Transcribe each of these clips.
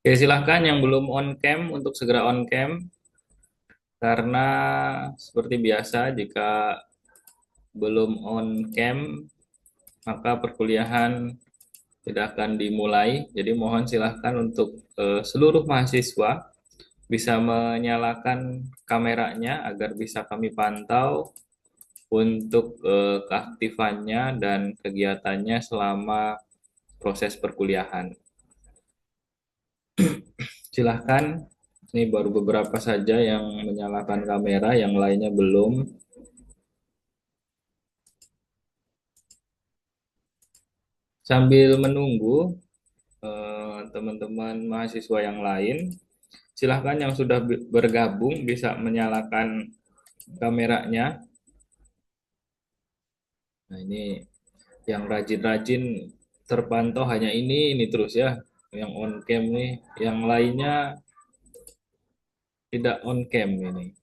Oke, silahkan yang belum on cam untuk segera on cam karena seperti biasa jika belum on cam maka perkuliahan tidak akan dimulai. Jadi mohon silahkan untuk seluruh mahasiswa bisa menyalakan kameranya agar bisa kami pantau untuk keaktifannya dan kegiatannya selama proses perkuliahan. Silahkan, ini baru beberapa saja yang menyalakan kamera, yang lainnya belum. Sambil menunggu teman-teman mahasiswa yang lain, silahkan yang sudah bergabung bisa menyalakan kameranya. Nah, ini yang rajin-rajin terpantau hanya ini terus ya, yang on cam nih, yang lainnya tidak on cam ini.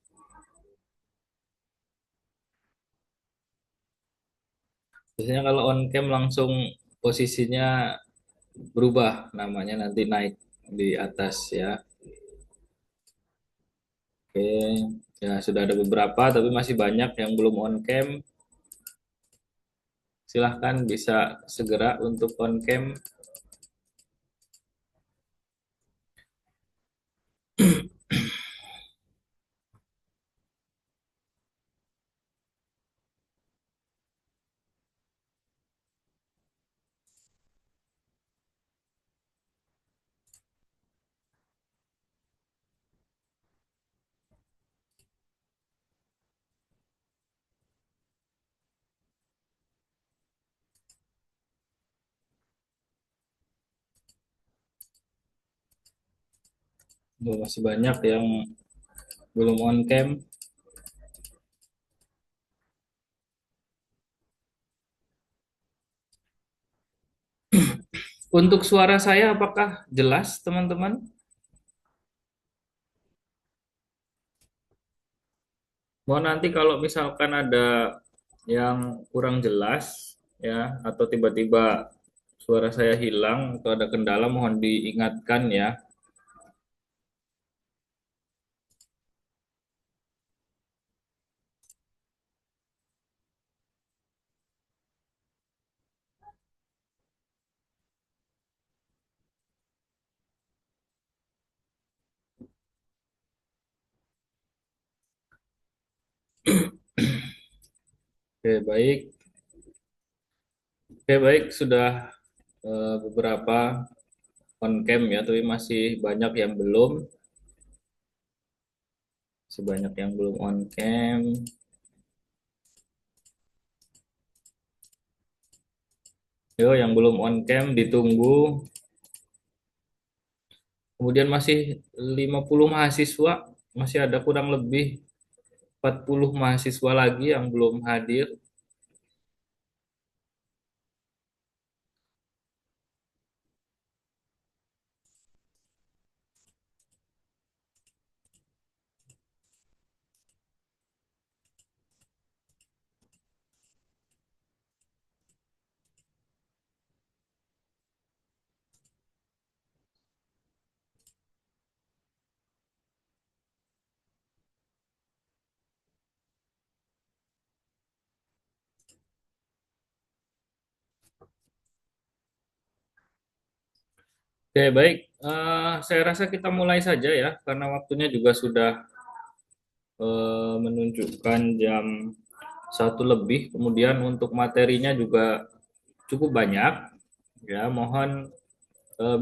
Biasanya kalau on cam langsung posisinya berubah, namanya nanti naik di atas ya. Oke, ya sudah ada beberapa tapi masih banyak yang belum on cam. Silahkan bisa segera untuk on cam. Masih banyak yang belum on cam. Untuk suara saya apakah jelas teman-teman? Mau nanti kalau misalkan ada yang kurang jelas ya atau tiba-tiba suara saya hilang atau ada kendala mohon diingatkan ya. Oke, baik. Oke, baik sudah beberapa on cam ya, tapi masih banyak yang belum. Sebanyak yang belum on cam. Yo, yang belum on cam ditunggu. Kemudian masih 50 mahasiswa, masih ada kurang lebih 40 mahasiswa lagi yang belum hadir. Oke, baik. Saya rasa kita mulai saja ya, karena waktunya juga sudah menunjukkan jam 1 lebih. Kemudian untuk materinya juga cukup banyak. Ya, mohon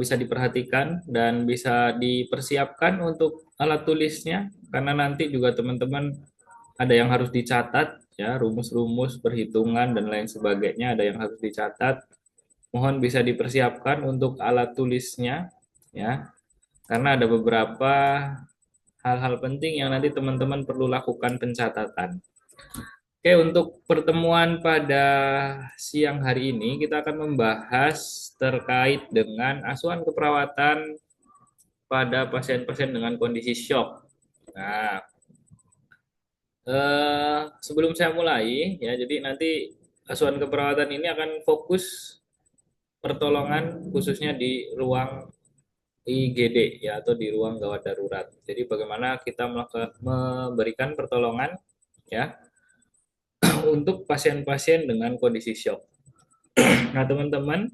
bisa diperhatikan dan bisa dipersiapkan untuk alat tulisnya, karena nanti juga teman-teman ada yang harus dicatat ya, rumus-rumus perhitungan dan lain sebagainya ada yang harus dicatat. Mohon bisa dipersiapkan untuk alat tulisnya ya, karena ada beberapa hal-hal penting yang nanti teman-teman perlu lakukan pencatatan. Oke, untuk pertemuan pada siang hari ini kita akan membahas terkait dengan asuhan keperawatan pada pasien-pasien dengan kondisi shock. Nah, sebelum saya mulai ya, jadi nanti asuhan keperawatan ini akan fokus pertolongan khususnya di ruang IGD ya, atau di ruang gawat darurat. Jadi bagaimana kita memberikan pertolongan ya untuk pasien-pasien dengan kondisi shock. Nah, teman-teman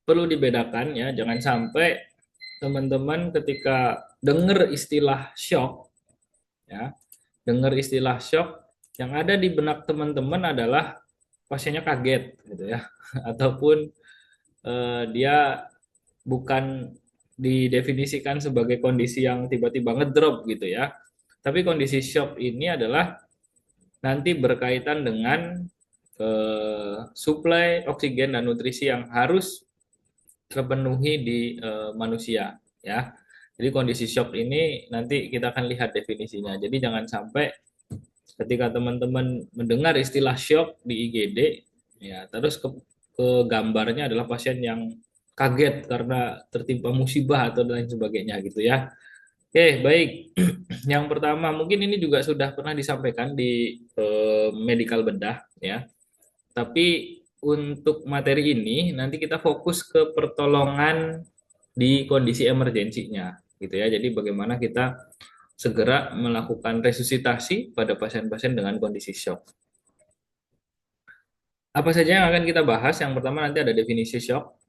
perlu dibedakan ya, jangan sampai teman-teman ketika dengar istilah shock ya, dengar istilah shock, yang ada di benak teman-teman adalah pasiennya kaget gitu ya, ataupun dia bukan didefinisikan sebagai kondisi yang tiba-tiba ngedrop gitu ya. Tapi kondisi shock ini adalah nanti berkaitan dengan suplai oksigen dan nutrisi yang harus terpenuhi di manusia ya. Jadi kondisi shock ini nanti kita akan lihat definisinya. Jadi jangan sampai ketika teman-teman mendengar istilah shock di IGD ya, terus ke gambarnya adalah pasien yang kaget karena tertimpa musibah atau lain sebagainya gitu ya. Oke, baik. Yang pertama mungkin ini juga sudah pernah disampaikan di medical bedah ya. Tapi untuk materi ini nanti kita fokus ke pertolongan di kondisi emergensinya gitu ya. Jadi bagaimana kita segera melakukan resusitasi pada pasien-pasien dengan kondisi shock. Apa saja yang akan kita bahas? Yang pertama nanti ada definisi shock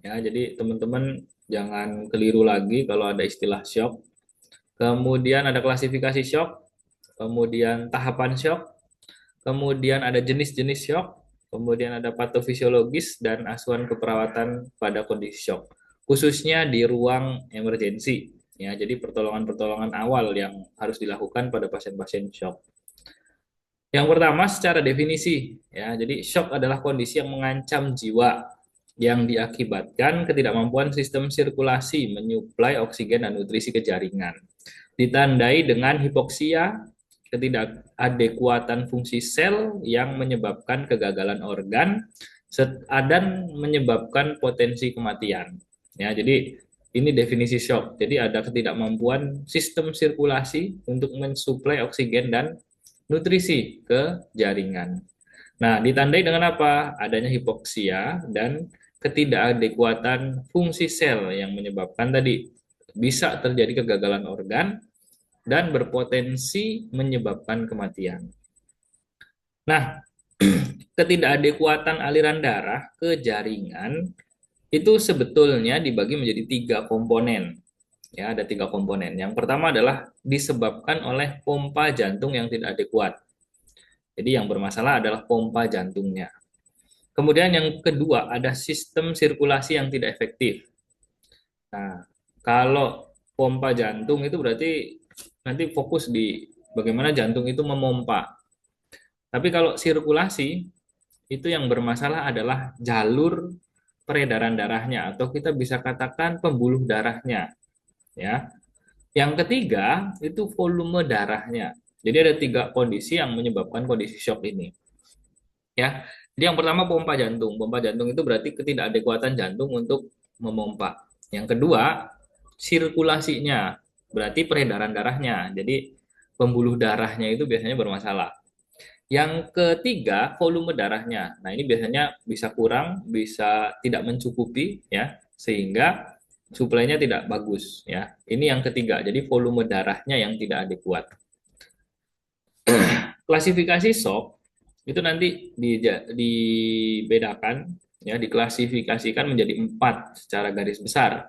ya. Jadi teman-teman jangan keliru lagi kalau ada istilah shock. Kemudian ada klasifikasi shock, kemudian tahapan shock, kemudian ada jenis-jenis shock, kemudian ada patofisiologis dan asuhan keperawatan pada kondisi shock, khususnya di ruang emergensi. Ya, jadi pertolongan-pertolongan awal yang harus dilakukan pada pasien-pasien shock. Yang pertama secara definisi, ya, jadi shock adalah kondisi yang mengancam jiwa yang diakibatkan ketidakmampuan sistem sirkulasi menyuplai oksigen dan nutrisi ke jaringan. Ditandai dengan hipoksia, ketidakadekuatan fungsi sel yang menyebabkan kegagalan organ dan menyebabkan potensi kematian. Ya, jadi ini definisi shock. Jadi ada ketidakmampuan sistem sirkulasi untuk mensuplai oksigen dan nutrisi ke jaringan. Nah, ditandai dengan apa? Adanya hipoksia dan ketidakadekuatan fungsi sel yang menyebabkan tadi bisa terjadi kegagalan organ dan berpotensi menyebabkan kematian. Nah, ketidakadekuatan aliran darah ke jaringan itu sebetulnya dibagi menjadi tiga komponen. Ya, ada tiga komponen. Yang pertama adalah disebabkan oleh pompa jantung yang tidak adekuat. Jadi yang bermasalah adalah pompa jantungnya. Kemudian yang kedua ada sistem sirkulasi yang tidak efektif. Nah, kalau pompa jantung itu berarti nanti fokus di bagaimana jantung itu memompa. Tapi kalau sirkulasi itu yang bermasalah adalah jalur peredaran darahnya atau kita bisa katakan pembuluh darahnya, ya. Yang ketiga itu volume darahnya. Jadi ada tiga kondisi yang menyebabkan kondisi shock ini, ya. Jadi yang pertama pompa jantung. Pompa jantung itu berarti ketidakadekuatan jantung untuk memompa. Yang kedua, sirkulasinya, berarti peredaran darahnya. Jadi pembuluh darahnya itu biasanya bermasalah. Yang ketiga, volume darahnya. Nah, ini biasanya bisa kurang, bisa tidak mencukupi ya, sehingga suplainya tidak bagus ya. Ini yang ketiga. Jadi volume darahnya yang tidak adekuat. Klasifikasi shock itu nanti dibedakan ya, diklasifikasikan menjadi 4 secara garis besar.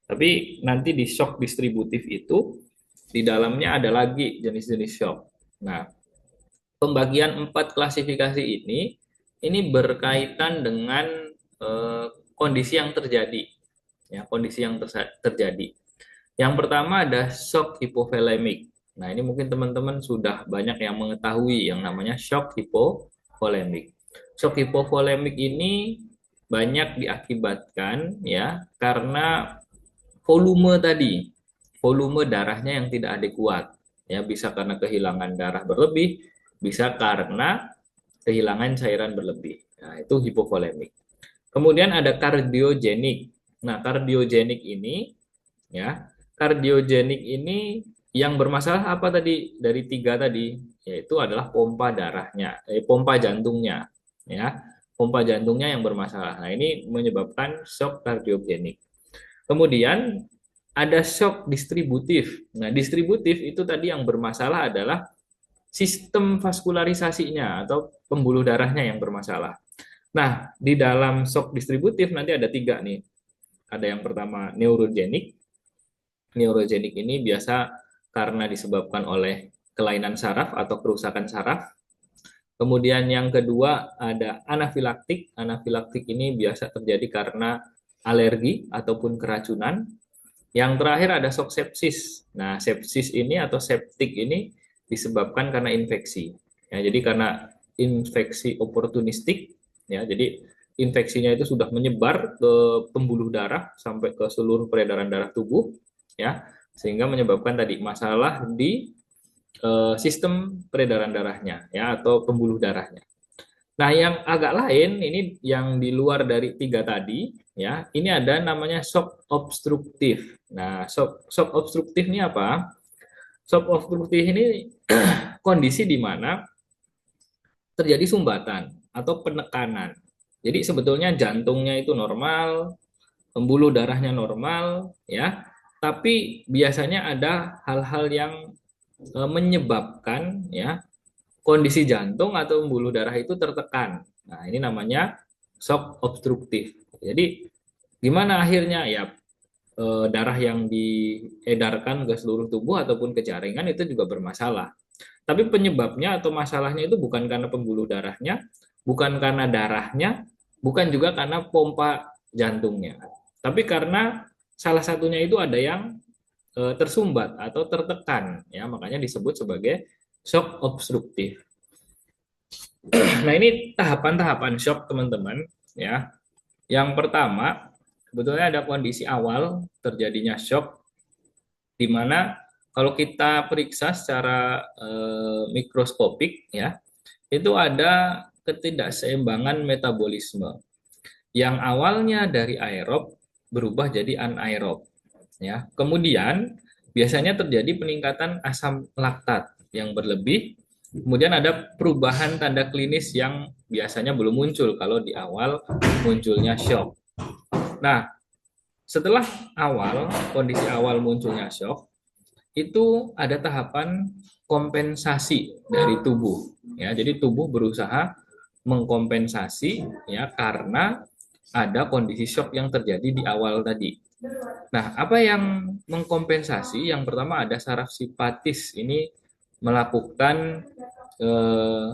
Tapi nanti di shock distributif itu di dalamnya ada lagi jenis-jenis shock. Nah, pembagian 4 klasifikasi ini berkaitan dengan kondisi yang terjadi, ya, kondisi yang terjadi. Yang pertama ada shock hipovolemik. Nah, ini mungkin teman-teman sudah banyak yang mengetahui yang namanya shock hipovolemik. Shock hipovolemik ini banyak diakibatkan ya karena volume tadi, volume darahnya yang tidak adekuat. Ya, bisa karena kehilangan darah berlebih, bisa karena kehilangan cairan berlebih. Nah, itu hipovolemik. Kemudian ada kardiogenik. Nah, kardiogenik ini ya, kardiogenik ini yang bermasalah apa tadi dari tiga tadi, yaitu adalah pompa darahnya, pompa jantungnya, ya, pompa jantungnya yang bermasalah. Nah, ini menyebabkan shock kardiogenik. Kemudian ada shock distributif. Nah, distributif itu tadi yang bermasalah adalah sistem vaskularisasinya atau pembuluh darahnya yang bermasalah. Nah, di dalam shock distributif nanti ada tiga nih. Ada yang pertama neurogenik. Neurogenik ini biasa karena disebabkan oleh kelainan saraf atau kerusakan saraf. Kemudian yang kedua ada anafilaktik. Anafilaktik ini biasa terjadi karena alergi ataupun keracunan. Yang terakhir ada shock sepsis. Nah, sepsis ini atau septik ini disebabkan karena infeksi. Ya, jadi karena infeksi oportunistik, ya, jadi infeksinya itu sudah menyebar ke pembuluh darah sampai ke seluruh peredaran darah tubuh, ya, sehingga menyebabkan tadi masalah di sistem peredaran darahnya, ya, atau pembuluh darahnya. Nah, yang agak lain ini yang di luar dari tiga tadi, ya, ini ada namanya shock obstruktif. Nah, shock obstruktif ini apa? Shock obstruktif ini kondisi di mana terjadi sumbatan atau penekanan. Jadi sebetulnya jantungnya itu normal, pembuluh darahnya normal, ya, tapi biasanya ada hal-hal yang menyebabkan, ya, kondisi jantung atau pembuluh darah itu tertekan. Nah, ini namanya shock obstruktif. Jadi gimana akhirnya? Ya, darah yang diedarkan ke seluruh tubuh ataupun ke jaringan itu juga bermasalah. Tapi penyebabnya atau masalahnya itu bukan karena pembuluh darahnya, bukan karena darahnya, bukan juga karena pompa jantungnya. Tapi karena salah satunya itu ada yang tersumbat atau tertekan, ya, makanya disebut sebagai shock obstruktif. Nah, ini tahapan-tahapan shock, teman-teman, ya. Yang pertama, sebetulnya ada kondisi awal terjadinya shock di mana kalau kita periksa secara mikroskopik, ya, itu ada ketidakseimbangan metabolisme yang awalnya dari aerob berubah jadi anaerob, ya. Kemudian biasanya terjadi peningkatan asam laktat yang berlebih. Kemudian ada perubahan tanda klinis yang biasanya belum muncul kalau di awal munculnya shock. Nah, setelah kondisi awal munculnya shock, itu ada tahapan kompensasi dari tubuh. Ya, jadi tubuh berusaha mengkompensasi, ya, karena ada kondisi shock yang terjadi di awal tadi. Nah, apa yang mengkompensasi? Yang pertama ada saraf simpatis. Ini melakukan eh,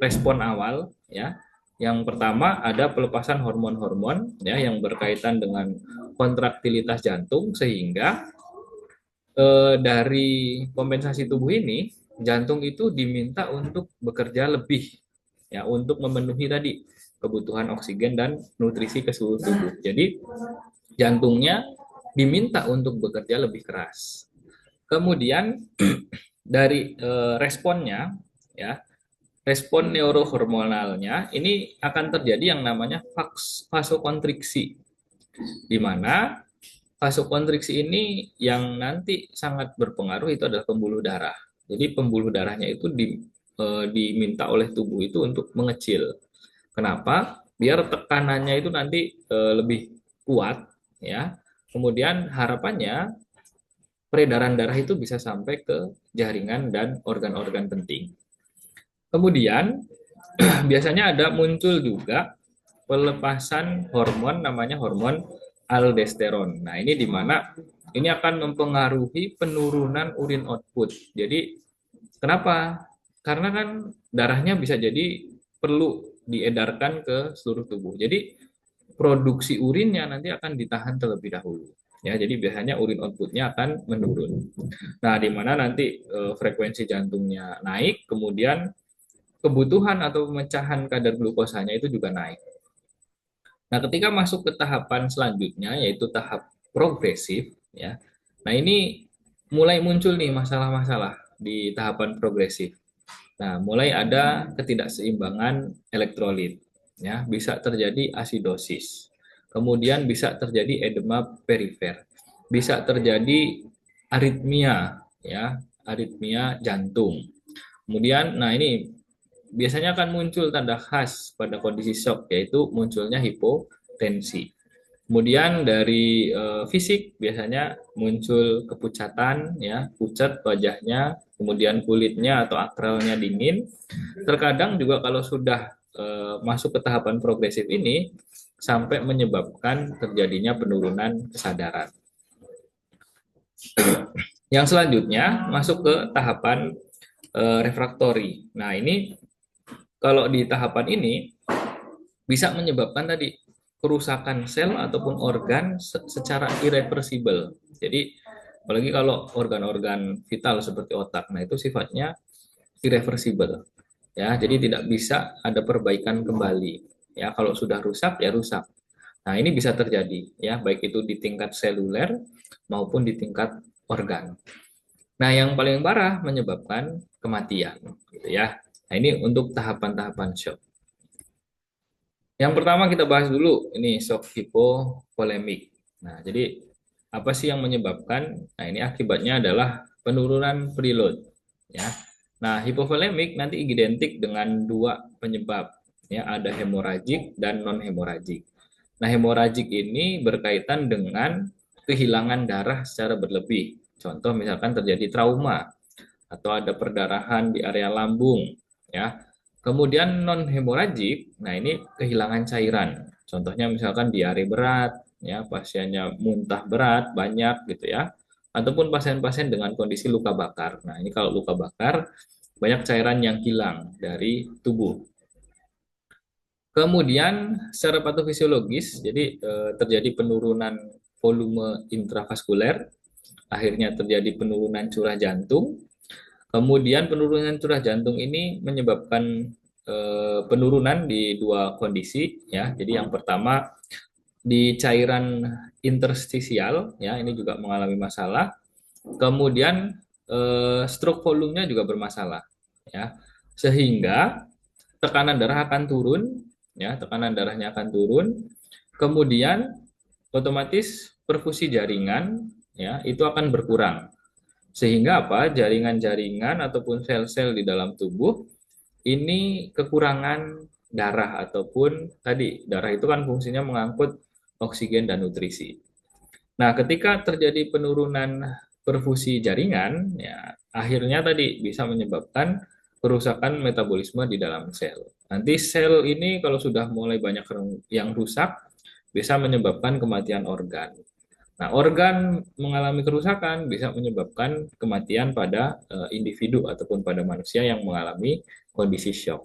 respon awal, ya. Yang pertama ada pelepasan hormon-hormon, ya, yang berkaitan dengan kontraktilitas jantung sehingga dari kompensasi tubuh ini jantung itu diminta untuk bekerja lebih, ya, untuk memenuhi tadi kebutuhan oksigen dan nutrisi ke seluruh tubuh. Jadi jantungnya diminta untuk bekerja lebih keras. Kemudian dari responnya, ya, respon neurohormonalnya ini akan terjadi yang namanya vasokontriksi, di mana vasokontriksi ini yang nanti sangat berpengaruh itu adalah pembuluh darah. Jadi pembuluh darahnya itu diminta oleh tubuh itu untuk mengecil. Kenapa? Biar tekanannya itu nanti lebih kuat, ya. Kemudian harapannya peredaran darah itu bisa sampai ke jaringan dan organ-organ penting. Kemudian biasanya ada muncul juga pelepasan hormon namanya hormon aldosteron. Nah, ini di mana ini akan mempengaruhi penurunan urin output. Jadi, kenapa? Karena kan darahnya bisa jadi perlu diedarkan ke seluruh tubuh. Jadi, produksi urinnya nanti akan ditahan terlebih dahulu. Ya, jadi biasanya urin outputnya akan menurun. Nah, di mana nanti frekuensi jantungnya naik, kemudian kebutuhan atau pemecahan kadar glukosanya itu juga naik. Nah, ketika masuk ke tahapan selanjutnya yaitu tahap progresif, ya. Nah, ini mulai muncul nih masalah-masalah di tahapan progresif. Nah, mulai ada ketidakseimbangan elektrolit, ya, bisa terjadi asidosis. Kemudian bisa terjadi edema perifer. Bisa terjadi aritmia, ya, aritmia jantung. Kemudian, nah, ini biasanya akan muncul tanda khas pada kondisi shock, yaitu munculnya hipotensi. Kemudian dari fisik biasanya muncul kepucatan, ya, pucat wajahnya, kemudian kulitnya atau akralnya dingin. Terkadang juga kalau sudah masuk ke tahapan progresif ini sampai menyebabkan terjadinya penurunan kesadaran. Yang selanjutnya masuk ke tahapan refraktori. Nah, ini kalau di tahapan ini bisa menyebabkan tadi kerusakan sel ataupun organ secara irreversible. Jadi apalagi kalau organ-organ vital seperti otak, nah itu sifatnya irreversible. Ya, jadi tidak bisa ada perbaikan kembali. Ya, kalau sudah rusak ya rusak. Nah, ini bisa terjadi ya, baik itu di tingkat seluler maupun di tingkat organ. Nah, yang paling parah menyebabkan kematian gitu ya. Nah, ini untuk tahapan-tahapan shock. Yang pertama kita bahas dulu ini shock hipovolemik. Nah, jadi apa sih yang menyebabkan? Nah, ini akibatnya adalah penurunan preload ya. Nah, hipovolemik nanti identik dengan dua penyebab ya, ada hemoragik dan non hemoragik. Nah, hemoragik ini berkaitan dengan kehilangan darah secara berlebih. Contoh misalkan terjadi trauma atau ada perdarahan di area lambung ya. Kemudian non hemoragik, nah ini kehilangan cairan. Contohnya misalkan diare berat, ya pasiennya muntah berat banyak gitu ya. Ataupun pasien-pasien dengan kondisi luka bakar. Nah, ini kalau luka bakar banyak cairan yang hilang dari tubuh. Kemudian secara patofisiologis, jadi terjadi penurunan volume intravaskuler, akhirnya terjadi penurunan curah jantung. Kemudian penurunan curah jantung ini menyebabkan penurunan di dua kondisi ya. Jadi yang pertama di cairan interstisial ya, ini juga mengalami masalah. Kemudian stroke volumenya juga bermasalah ya. Sehingga tekanan darah akan turun ya, tekanan darahnya akan turun. Kemudian otomatis perfusi jaringan ya itu akan berkurang. Sehingga apa? Jaringan-jaringan ataupun sel-sel di dalam tubuh ini kekurangan darah ataupun tadi darah itu kan fungsinya mengangkut oksigen dan nutrisi. Nah, ketika terjadi penurunan perfusi jaringan, ya akhirnya tadi bisa menyebabkan kerusakan metabolisme di dalam sel. Nanti sel ini kalau sudah mulai banyak yang rusak, bisa menyebabkan kematian organ. Nah, organ mengalami kerusakan bisa menyebabkan kematian pada individu ataupun pada manusia yang mengalami kondisi shock.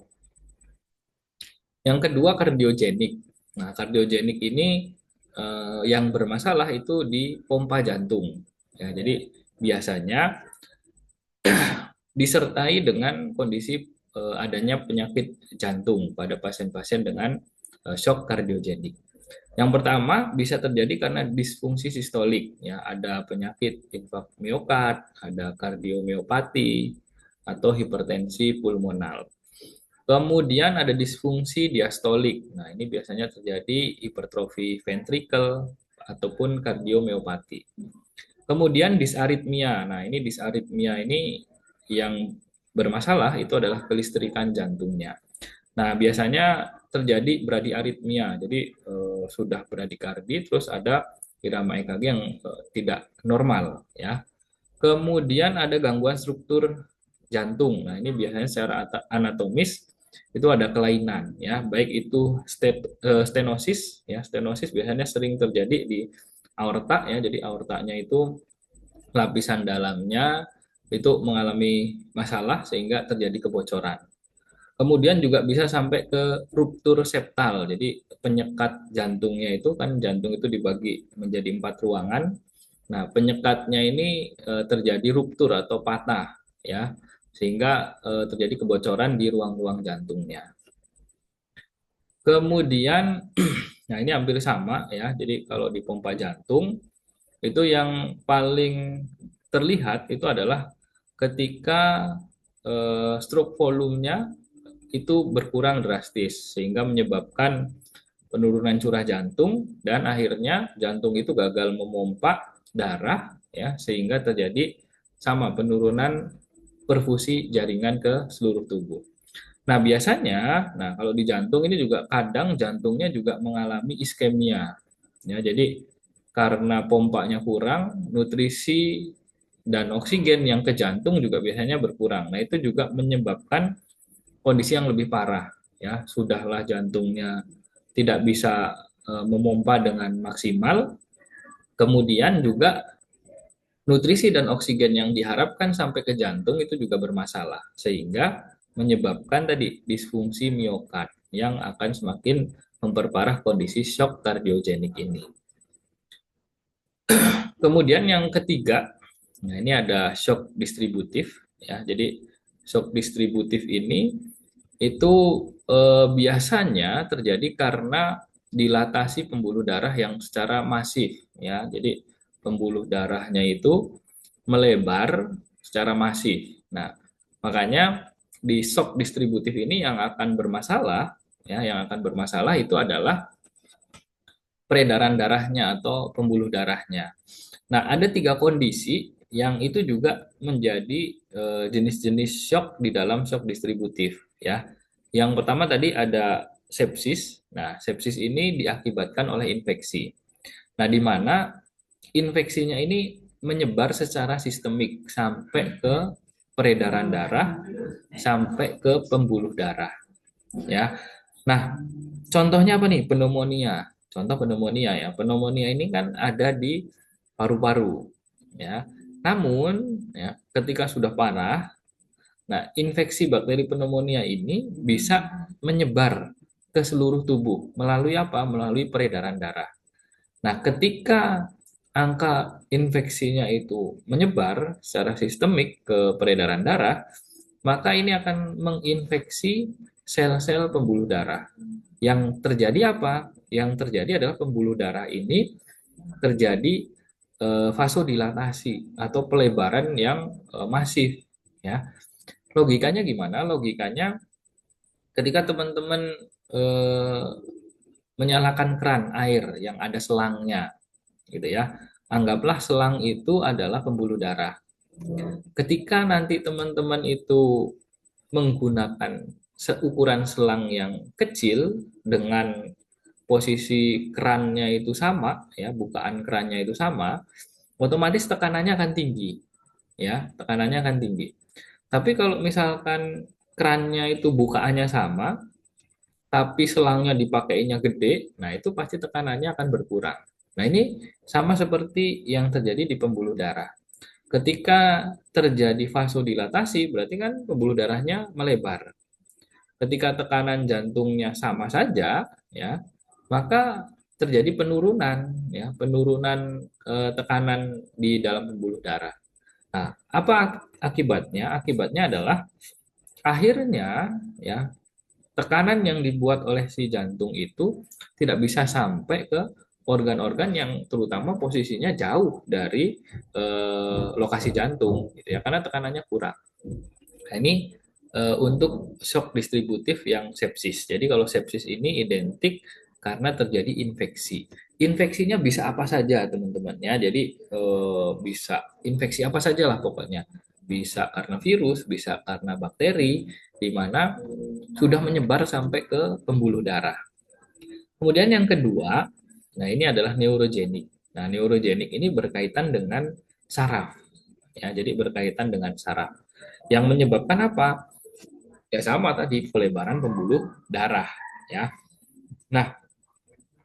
Yang kedua, kardiogenik. Nah, kardiogenik ini yang bermasalah itu di pompa jantung. Ya, jadi biasanya disertai dengan kondisi adanya penyakit jantung pada pasien-pasien dengan shock kardiogenik. Yang pertama bisa terjadi karena disfungsi sistolik, ya ada penyakit infak miokard, ada kardiomiopati atau hipertensi pulmonal. Kemudian ada disfungsi diastolik. Nah, ini biasanya terjadi hipertrofi ventrikel ataupun kardiomiopati. Kemudian disaritmia. Nah, ini disaritmia ini yang bermasalah itu adalah kelistrikan jantungnya. Nah, biasanya terjadi bradiaritmia. Jadi sudah bradikardi terus ada irama EKG yang tidak normal ya. Kemudian ada gangguan struktur jantung. Nah, ini biasanya secara anatomis itu ada kelainan ya, baik itu stenosis ya. Stenosis biasanya sering terjadi di aorta ya. Jadi aortanya itu lapisan dalamnya itu mengalami masalah sehingga terjadi kebocoran. Kemudian juga bisa sampai ke ruptur septal. Jadi penyekat jantungnya itu kan jantung itu dibagi menjadi 4 ruangan. Nah, penyekatnya ini terjadi ruptur atau patah ya. Sehingga terjadi kebocoran di ruang-ruang jantungnya. Kemudian nah ini hampir sama ya. Jadi kalau di pompa jantung itu yang paling terlihat itu adalah ketika stroke volumenya itu berkurang drastis sehingga menyebabkan penurunan curah jantung dan akhirnya jantung itu gagal memompa darah ya sehingga terjadi sama penurunan perfusi jaringan ke seluruh tubuh. Nah, biasanya, nah kalau di jantung ini juga kadang jantungnya juga mengalami iskemia. Ya, jadi karena pompanya kurang, nutrisi dan oksigen yang ke jantung juga biasanya berkurang. Nah, itu juga menyebabkan kondisi yang lebih parah. Ya, sudahlah jantungnya tidak bisa memompa dengan maksimal, kemudian juga nutrisi dan oksigen yang diharapkan sampai ke jantung itu juga bermasalah, sehingga menyebabkan tadi disfungsi miokard yang akan semakin memperparah kondisi shock kardiogenik ini. Kemudian yang ketiga, nah ini ada shock distributif ya. Jadi shock distributif ini itu biasanya terjadi karena dilatasi pembuluh darah yang secara masif ya. Jadi pembuluh darahnya itu melebar secara masif. Nah, makanya di shock distributif ini yang akan bermasalah ya, yang akan bermasalah itu adalah peredaran darahnya atau pembuluh darahnya. Nah, ada tiga kondisi yang itu juga menjadi jenis-jenis shock di dalam shock distributif ya. Yang pertama tadi ada sepsis. Nah, sepsis ini diakibatkan oleh infeksi. Nah, di mana infeksinya ini menyebar secara sistemik sampai ke peredaran darah, sampai ke pembuluh darah ya. Nah, contohnya apa nih? Pneumonia. Contoh pneumonia ya. Pneumonia ini kan ada di paru-paru ya. Namun ya, ketika sudah parah, nah infeksi bakteri pneumonia ini bisa menyebar ke seluruh tubuh melalui apa? Melalui peredaran darah. Nah, ketika angka infeksinya itu menyebar secara sistemik ke peredaran darah, maka ini akan menginfeksi sel-sel pembuluh darah. Yang terjadi apa? Yang terjadi adalah pembuluh darah ini terjadi vasodilatasi atau pelebaran yang masif ya. Logikanya gimana? Logikanya ketika teman-teman eh, menyalakan keran air yang ada selangnya gitu ya. Anggaplah selang itu adalah pembuluh darah. Ketika nanti teman-teman itu menggunakan seukuran selang yang kecil dengan posisi kerannya itu sama ya, bukaan kerannya itu sama, otomatis tekanannya akan tinggi ya, tekanannya akan tinggi. Tapi kalau misalkan kerannya itu bukaannya sama tapi selangnya dipakainya gede, nah itu pasti tekanannya akan berkurang. Nah, ini sama seperti yang terjadi di pembuluh darah. Ketika terjadi vasodilatasi, berarti kan pembuluh darahnya melebar. Ketika tekanan jantungnya sama saja, ya, maka terjadi penurunan, ya, penurunan tekanan di dalam pembuluh darah. Nah, apa akibatnya? Akibatnya adalah akhirnya, ya, tekanan yang dibuat oleh si jantung itu tidak bisa sampai ke organ-organ yang terutama posisinya jauh dari lokasi jantung, gitu ya, karena tekanannya kurang. Nah, ini untuk shock distributif yang sepsis. Jadi kalau sepsis ini identik karena terjadi infeksi. Infeksinya bisa apa saja teman-teman ya. Jadi bisa infeksi apa saja lah pokoknya. Bisa karena virus, bisa karena bakteri, di mana sudah menyebar sampai ke pembuluh darah. Kemudian yang kedua, nah ini adalah neurogenik. Nah, neurogenik ini berkaitan dengan saraf. Ya, jadi berkaitan dengan saraf. Yang menyebabkan apa? Ya sama tadi pelebaran pembuluh darah ya. Nah,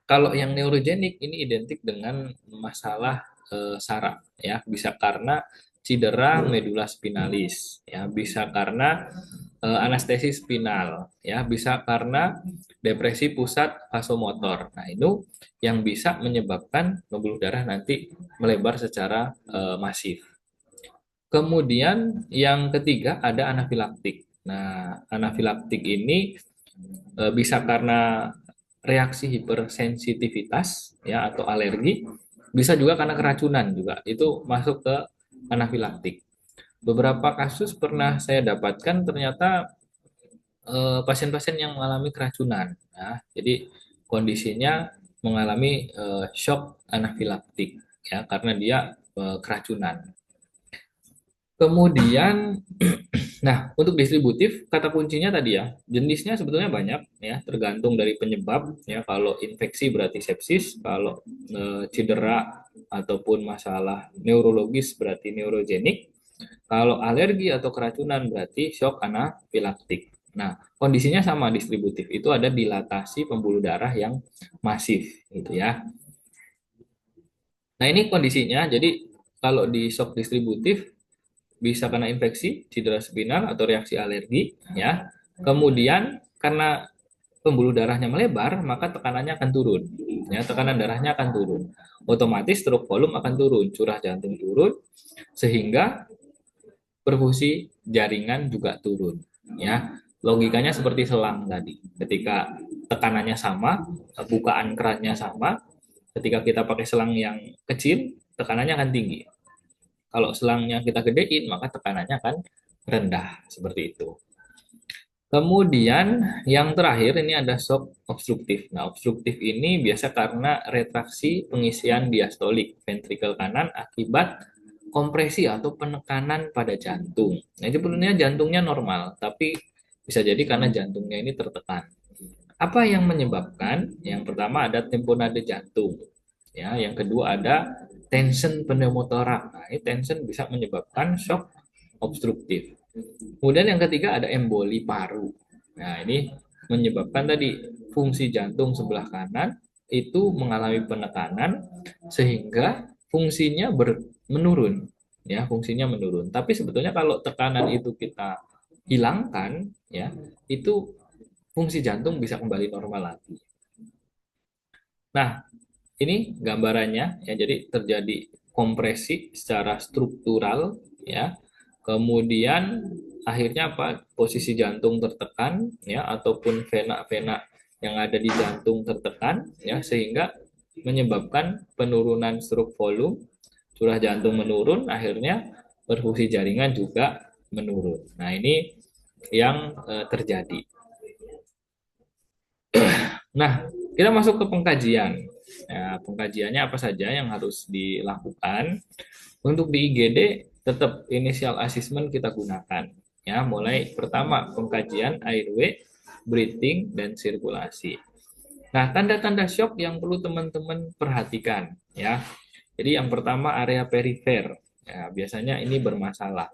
kalau yang neurogenik ini identik dengan masalah saraf ya, bisa karena cedera medula spinalis ya, bisa karena anestesis spinal ya, bisa karena depresi pusat vasomotor. Nah, itu yang bisa menyebabkan pembuluh darah nanti melebar secara masif. Kemudian yang ketiga ada anafilaktik. Nah, anafilaktik ini bisa karena reaksi hipersensitivitas ya atau alergi, bisa juga karena keracunan juga. Itu masuk ke anafilaktik. Beberapa kasus pernah saya dapatkan ternyata pasien-pasien yang mengalami keracunan. Nah, jadi kondisinya mengalami shock anafilaktik ya karena dia keracunan. Kemudian, nah, untuk distributif, kata kuncinya tadi ya, jenisnya sebetulnya banyak ya, tergantung dari penyebab ya. Kalau infeksi berarti sepsis, kalau cedera ataupun masalah neurologis berarti neurogenik, kalau alergi atau keracunan berarti shock anafilaktik. Nah, kondisinya sama distributif, itu ada dilatasi pembuluh darah yang masif gitu ya. Nah, ini kondisinya, jadi kalau di shock distributif bisa karena infeksi, cedera spinal atau reaksi alergi ya. Kemudian karena pembuluh darahnya melebar, maka tekanannya akan turun. Ya, tekanan darahnya akan turun. Otomatis stroke volume akan turun, curah jantung turun sehingga perfusi jaringan juga turun. Ya, logikanya seperti selang tadi. Ketika tekanannya sama, bukaan kerannya sama, ketika kita pakai selang yang kecil, tekanannya akan tinggi. Kalau selangnya kita gedein, maka tekanannya akan rendah, seperti itu. Kemudian yang terakhir ini ada shock obstruktif. Nah, obstruktif ini biasa karena retraksi pengisian diastolik ventrikel kanan akibat kompresi atau penekanan pada jantung. Nah, itu sebenarnya jantungnya normal, tapi bisa jadi karena jantungnya ini tertekan. Apa yang menyebabkan? Yang pertama ada tamponade jantung. Ya, yang kedua ada tension pneumotorak. Nah, ini tension bisa menyebabkan shock obstruktif. Kemudian yang ketiga ada emboli paru. Nah, ini menyebabkan tadi fungsi jantung sebelah kanan itu mengalami penekanan sehingga fungsinya menurun. Ya, fungsinya menurun. Tapi sebetulnya kalau tekanan itu kita hilangkan, ya, itu fungsi jantung bisa kembali normal lagi. Nah, ini gambarannya ya, jadi terjadi kompresi secara struktural ya. Kemudian akhirnya apa? Posisi jantung tertekan ya, ataupun vena-vena yang ada di jantung tertekan ya, sehingga menyebabkan penurunan stroke volume, curah jantung menurun, akhirnya perfusi jaringan juga menurun. Nah, ini yang terjadi. Nah, kita masuk ke pengkajian. Ya, pengkajiannya apa saja yang harus dilakukan? Untuk di IGD tetap initial assessment kita gunakan. Ya, mulai pertama pengkajian airway, breathing, dan sirkulasi. Nah, tanda-tanda shock yang perlu teman-teman perhatikan ya. Jadi yang pertama area perifer. Ya, biasanya ini bermasalah.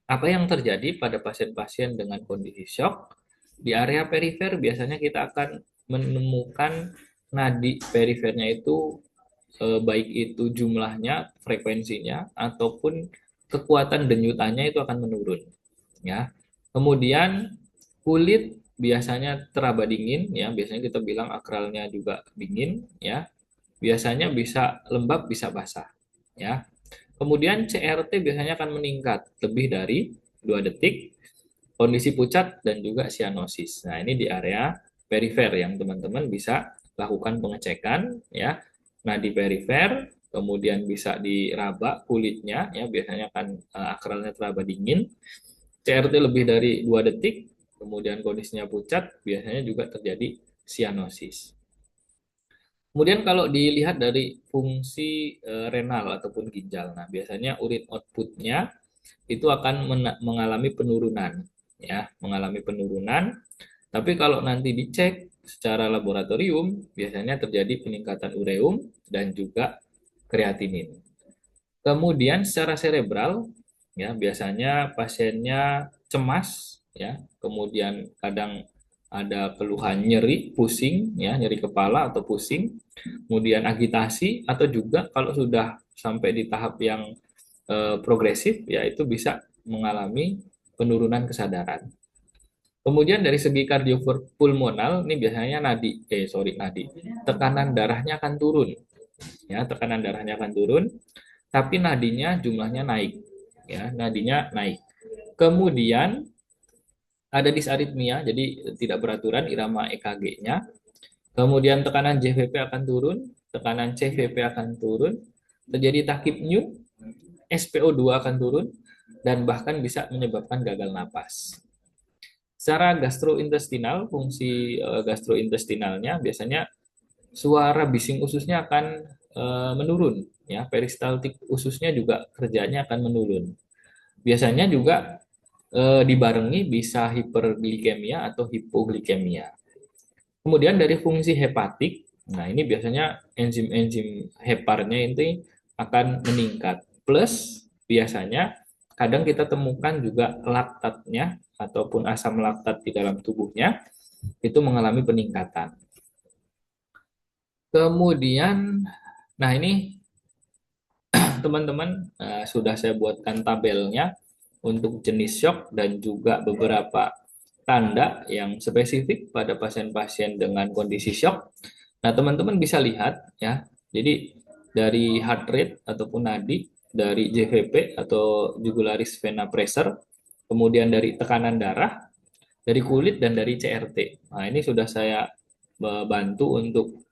Apa yang terjadi pada pasien-pasien dengan kondisi shock? Di area perifer biasanya kita akan menemukan nadi perifernya itu baik itu jumlahnya, frekuensinya ataupun kekuatan denyutannya itu akan menurun ya. Kemudian kulit biasanya teraba dingin ya, biasanya kita bilang akralnya juga dingin ya. Biasanya bisa lembab, bisa basah ya. Kemudian CRT biasanya akan meningkat lebih dari 2 detik, kondisi pucat dan juga sianosis. Nah, ini di area perifer yang teman-teman bisa lakukan pengecekan ya. Nah, di perifer kemudian bisa diraba kulitnya ya, biasanya kan akralnya teraba dingin. CRT lebih dari 2 detik, kemudian kondisinya pucat, biasanya juga terjadi sianosis. Kemudian kalau dilihat dari fungsi renal ataupun ginjal, nah biasanya urin outputnya itu akan mengalami penurunan, ya, mengalami penurunan. Tapi kalau nanti dicek secara laboratorium, biasanya terjadi peningkatan ureum dan juga kreatinin. Kemudian secara cerebral, ya biasanya pasiennya cemas, ya, kemudian kadang ada keluhan nyeri, pusing, ya, nyeri kepala atau pusing, kemudian agitasi, atau juga kalau sudah sampai di tahap yang progresif, ya itu bisa mengalami penurunan kesadaran. Kemudian dari segi kardiopulmonal, ini biasanya nadi, tekanan darahnya akan turun, ya, tekanan darahnya akan turun, tapi nadinya jumlahnya naik, ya, nadinya naik. Kemudian ada disaritmia, jadi tidak beraturan irama EKG-nya. Kemudian tekanan JVP akan turun, tekanan CVP akan turun, terjadi takipneu, SPO2 akan turun, dan bahkan bisa menyebabkan gagal napas. Secara gastrointestinal, fungsi gastrointestinalnya biasanya suara bising ususnya akan menurun, ya, peristaltik ususnya juga kerjanya akan menurun. Biasanya juga dibarengi bisa hiperglikemia atau hipoglikemia. Kemudian dari fungsi hepatik, nah ini biasanya enzim-enzim heparnya ini akan meningkat. Plus biasanya kadang kita temukan juga laktatnya ataupun asam laktat di dalam tubuhnya itu mengalami peningkatan. Kemudian, nah ini teman-teman sudah saya buatkan tabelnya untuk jenis shock dan juga beberapa tanda yang spesifik pada pasien-pasien dengan kondisi shock. Nah, teman-teman bisa lihat ya. Jadi dari heart rate ataupun nadi, dari JVP atau jugularis vena pressure, kemudian dari tekanan darah, dari kulit dan dari CRT. Nah, ini sudah saya bantu untuk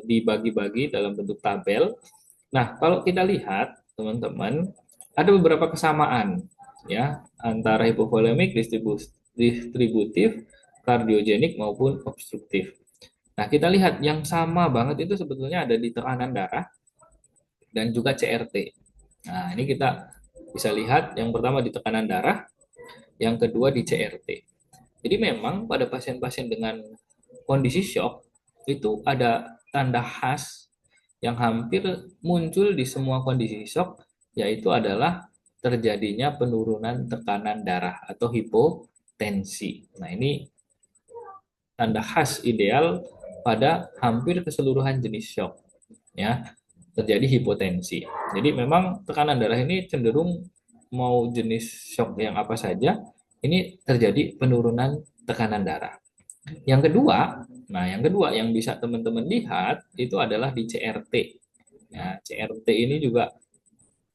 dibagi-bagi dalam bentuk tabel. Nah, kalau kita lihat, teman-teman, ada beberapa kesamaan ya antara hipovolemik, distributif, kardiogenik maupun obstruktif. Nah, kita lihat yang sama banget itu sebetulnya ada di tekanan darah dan juga CRT. Nah, ini kita bisa lihat yang pertama di tekanan darah, yang kedua di CRT. Jadi memang pada pasien-pasien dengan kondisi shock itu ada tanda khas yang hampir muncul di semua kondisi shock, yaitu adalah terjadinya penurunan tekanan darah atau hipotensi. Nah, ini tanda khas ideal pada hampir keseluruhan jenis shock, ya, terjadi hipotensi. Jadi memang tekanan darah ini cenderung mau jenis shock yang apa saja, ini terjadi penurunan tekanan darah. Yang kedua, yang kedua yang bisa teman-teman lihat itu adalah di CRT. Ya, CRT ini juga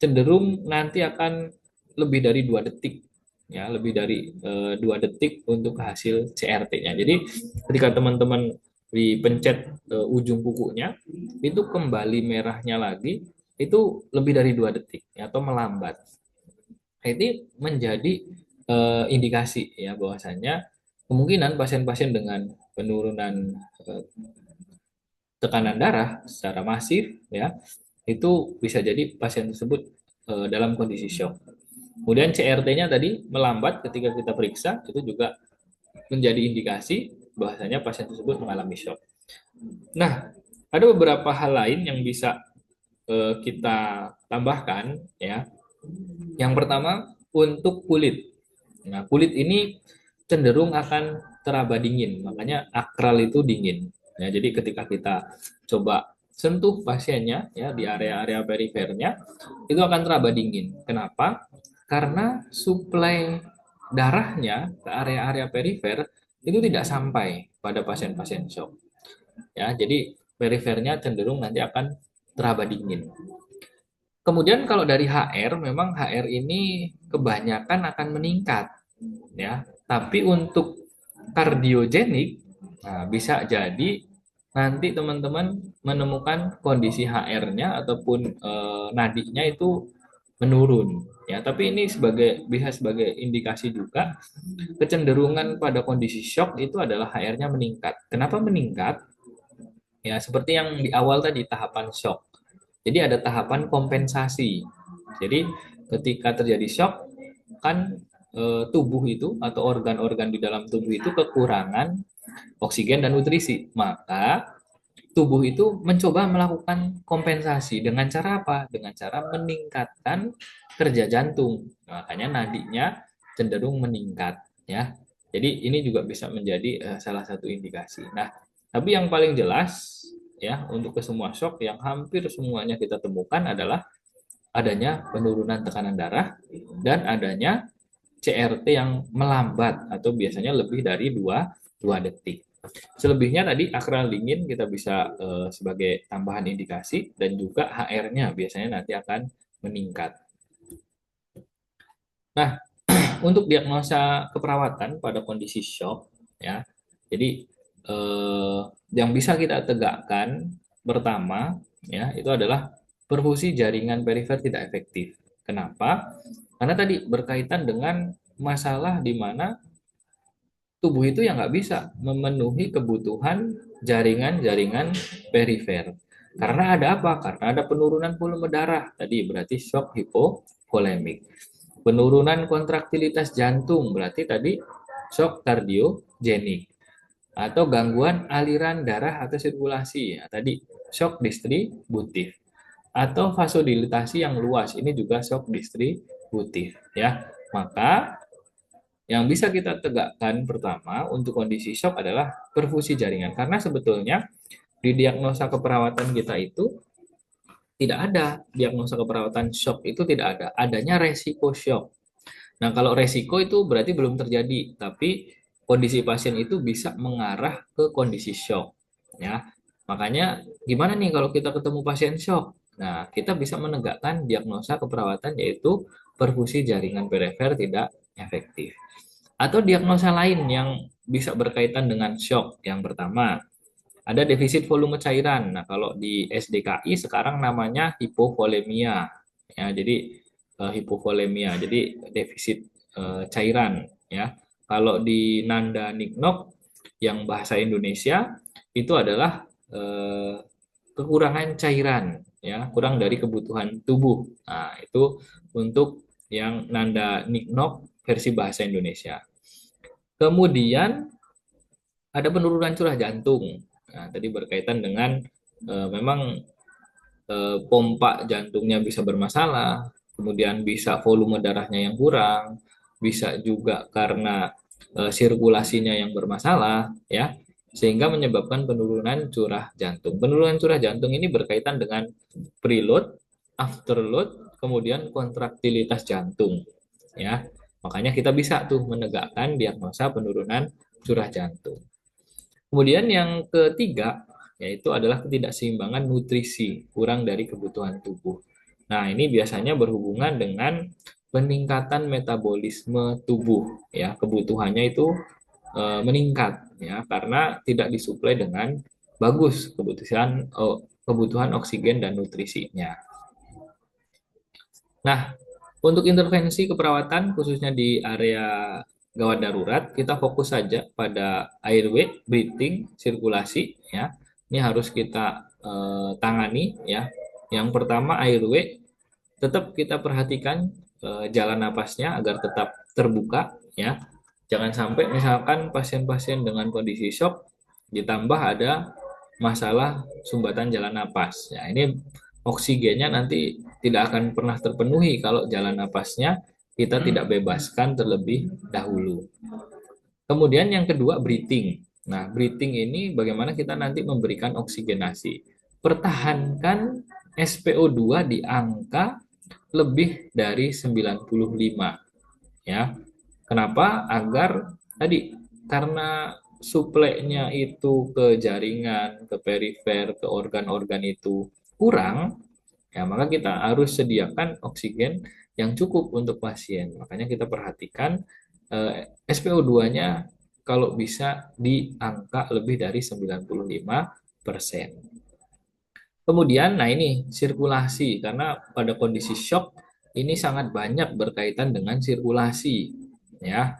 cenderung nanti akan lebih dari 2 detik, ya, lebih dari 2 detik untuk hasil CRT-nya. Jadi ketika teman-teman dipencet ujung kukunya itu kembali merahnya lagi itu lebih dari 2 detik ya, atau melambat. Ini menjadi indikasi ya bahwasanya kemungkinan pasien-pasien dengan penurunan eh, tekanan darah secara masif ya itu bisa jadi pasien tersebut dalam kondisi shock. Kemudian CRT-nya tadi melambat ketika kita periksa itu juga menjadi indikasi bahwasanya pasien tersebut mengalami shock. Nah, ada beberapa hal lain yang bisa kita tambahkan ya. Yang pertama untuk kulit. Nah, kulit ini cenderung akan teraba dingin, makanya akral itu dingin. Ya, jadi ketika kita coba sentuh pasiennya ya di area-area perifernya, itu akan teraba dingin. Kenapa? Karena suplai darahnya ke area-area perifer itu tidak sampai pada pasien-pasien shock. Ya, jadi perifernya cenderung nanti akan teraba dingin. Kemudian kalau dari HR, memang HR ini kebanyakan akan meningkat, ya. Tapi untuk kardiogenik, nah, bisa jadi nanti teman-teman menemukan kondisi HR-nya ataupun nadinya itu menurun, ya. Tapi ini bisa sebagai indikasi juga kecenderungan pada kondisi shock itu adalah HR-nya meningkat. Kenapa meningkat? Ya, seperti yang di awal tadi tahapan shock. Jadi ada tahapan kompensasi. Jadi ketika terjadi shock kan tubuh itu atau organ-organ di dalam tubuh itu kekurangan oksigen dan nutrisi. Maka tubuh itu mencoba melakukan kompensasi dengan cara apa? Dengan cara meningkatkan kerja jantung. Makanya nadinya cenderung meningkat ya. Jadi ini juga bisa menjadi salah satu indikasi. Nah, tapi yang paling jelas ya untuk ke semua shock yang hampir semuanya kita temukan adalah adanya penurunan tekanan darah dan adanya CRT yang melambat atau biasanya lebih dari 2 detik. Selebihnya tadi akral dingin kita bisa sebagai tambahan indikasi dan juga HR-nya biasanya nanti akan meningkat. Nah, untuk diagnosa keperawatan pada kondisi shock ya. Jadi yang bisa kita tegakkan pertama ya itu adalah perfusi jaringan perifer tidak efektif. Kenapa? Karena tadi berkaitan dengan masalah di mana tubuh itu yang nggak bisa memenuhi kebutuhan jaringan-jaringan perifer. Karena ada apa? Karena ada penurunan volume darah. Tadi berarti shock hipovolemik. Penurunan kontraktilitas jantung berarti tadi shock kardiogenik. Atau gangguan aliran darah atau sirkulasi. Ya, tadi shock distributif. Atau vasodilatasi yang luas, ini juga shock distributif. Ya, maka yang bisa kita tegakkan pertama untuk kondisi shock adalah perfusi jaringan. Karena sebetulnya di diagnosa keperawatan kita itu tidak ada diagnosa keperawatan shock itu tidak ada. Adanya resiko shock. Nah, kalau resiko itu berarti belum terjadi, tapi kondisi pasien itu bisa mengarah ke kondisi shock. Ya, makanya gimana nih kalau kita ketemu pasien shock? Nah, kita bisa menegakkan diagnosa keperawatan yaitu perfusi jaringan perifer tidak efektif. Atau diagnosa lain yang bisa berkaitan dengan shock. Yang pertama, ada defisit volume cairan. Nah, kalau di SDKI sekarang namanya hipovolemia. Ya, jadi hipovolemia. Jadi defisit cairan ya. Kalau di Nanda Niknok yang bahasa Indonesia itu adalah kekurangan cairan ya, kurang dari kebutuhan tubuh. Nah, itu untuk yang Nanda Niknok versi bahasa Indonesia. Kemudian ada penurunan curah jantung. Nah, tadi berkaitan dengan memang pompa jantungnya bisa bermasalah, kemudian bisa volume darahnya yang kurang, bisa juga karena sirkulasinya yang bermasalah, ya, sehingga menyebabkan penurunan curah jantung. Penurunan curah jantung ini berkaitan dengan preload, afterload, kemudian kontraktilitas jantung, ya. Makanya kita bisa tuh menegakkan diagnosa penurunan curah jantung. Kemudian yang ketiga yaitu adalah ketidakseimbangan nutrisi, kurang dari kebutuhan tubuh. Nah, ini biasanya berhubungan dengan peningkatan metabolisme tubuh ya, kebutuhannya itu meningkat ya karena tidak disuplai dengan bagus kebutuhan oksigen dan nutrisinya. Nah, untuk intervensi keperawatan khususnya di area gawat darurat, kita fokus saja pada airway, breathing, sirkulasi ya. Ini harus kita tangani ya. Yang pertama airway, tetap kita perhatikan jalan napasnya agar tetap terbuka ya. Jangan sampai misalkan pasien-pasien dengan kondisi shock ditambah ada masalah sumbatan jalan napas. Ya, ini oksigennya nanti tidak akan pernah terpenuhi kalau jalan napasnya kita tidak bebaskan terlebih dahulu. Kemudian yang kedua breathing. Nah, breathing ini bagaimana kita nanti memberikan oksigenasi. Pertahankan SpO2 di angka lebih dari 95 ya. Kenapa? Agar tadi karena suplainya itu ke jaringan, ke perifer, ke organ-organ itu kurang, ya maka kita harus sediakan oksigen yang cukup untuk pasien. Makanya kita perhatikan SpO2-nya kalau bisa di angka lebih dari 95%. Kemudian, nah ini sirkulasi, karena pada kondisi shock ini sangat banyak berkaitan dengan sirkulasi, ya.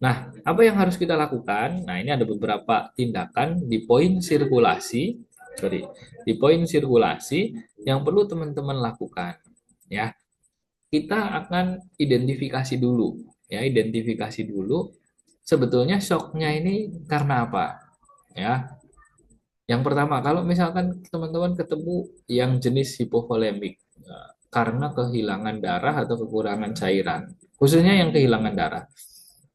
Nah, apa yang harus kita lakukan? Nah, ini ada beberapa tindakan di poin sirkulasi, sorry, di poin sirkulasi yang perlu teman-teman lakukan, ya. Kita akan identifikasi dulu, ya, identifikasi dulu sebetulnya shocknya ini karena apa, ya. Yang pertama, kalau misalkan teman-teman ketemu yang jenis hipovolemik karena kehilangan darah atau kekurangan cairan, khususnya yang kehilangan darah.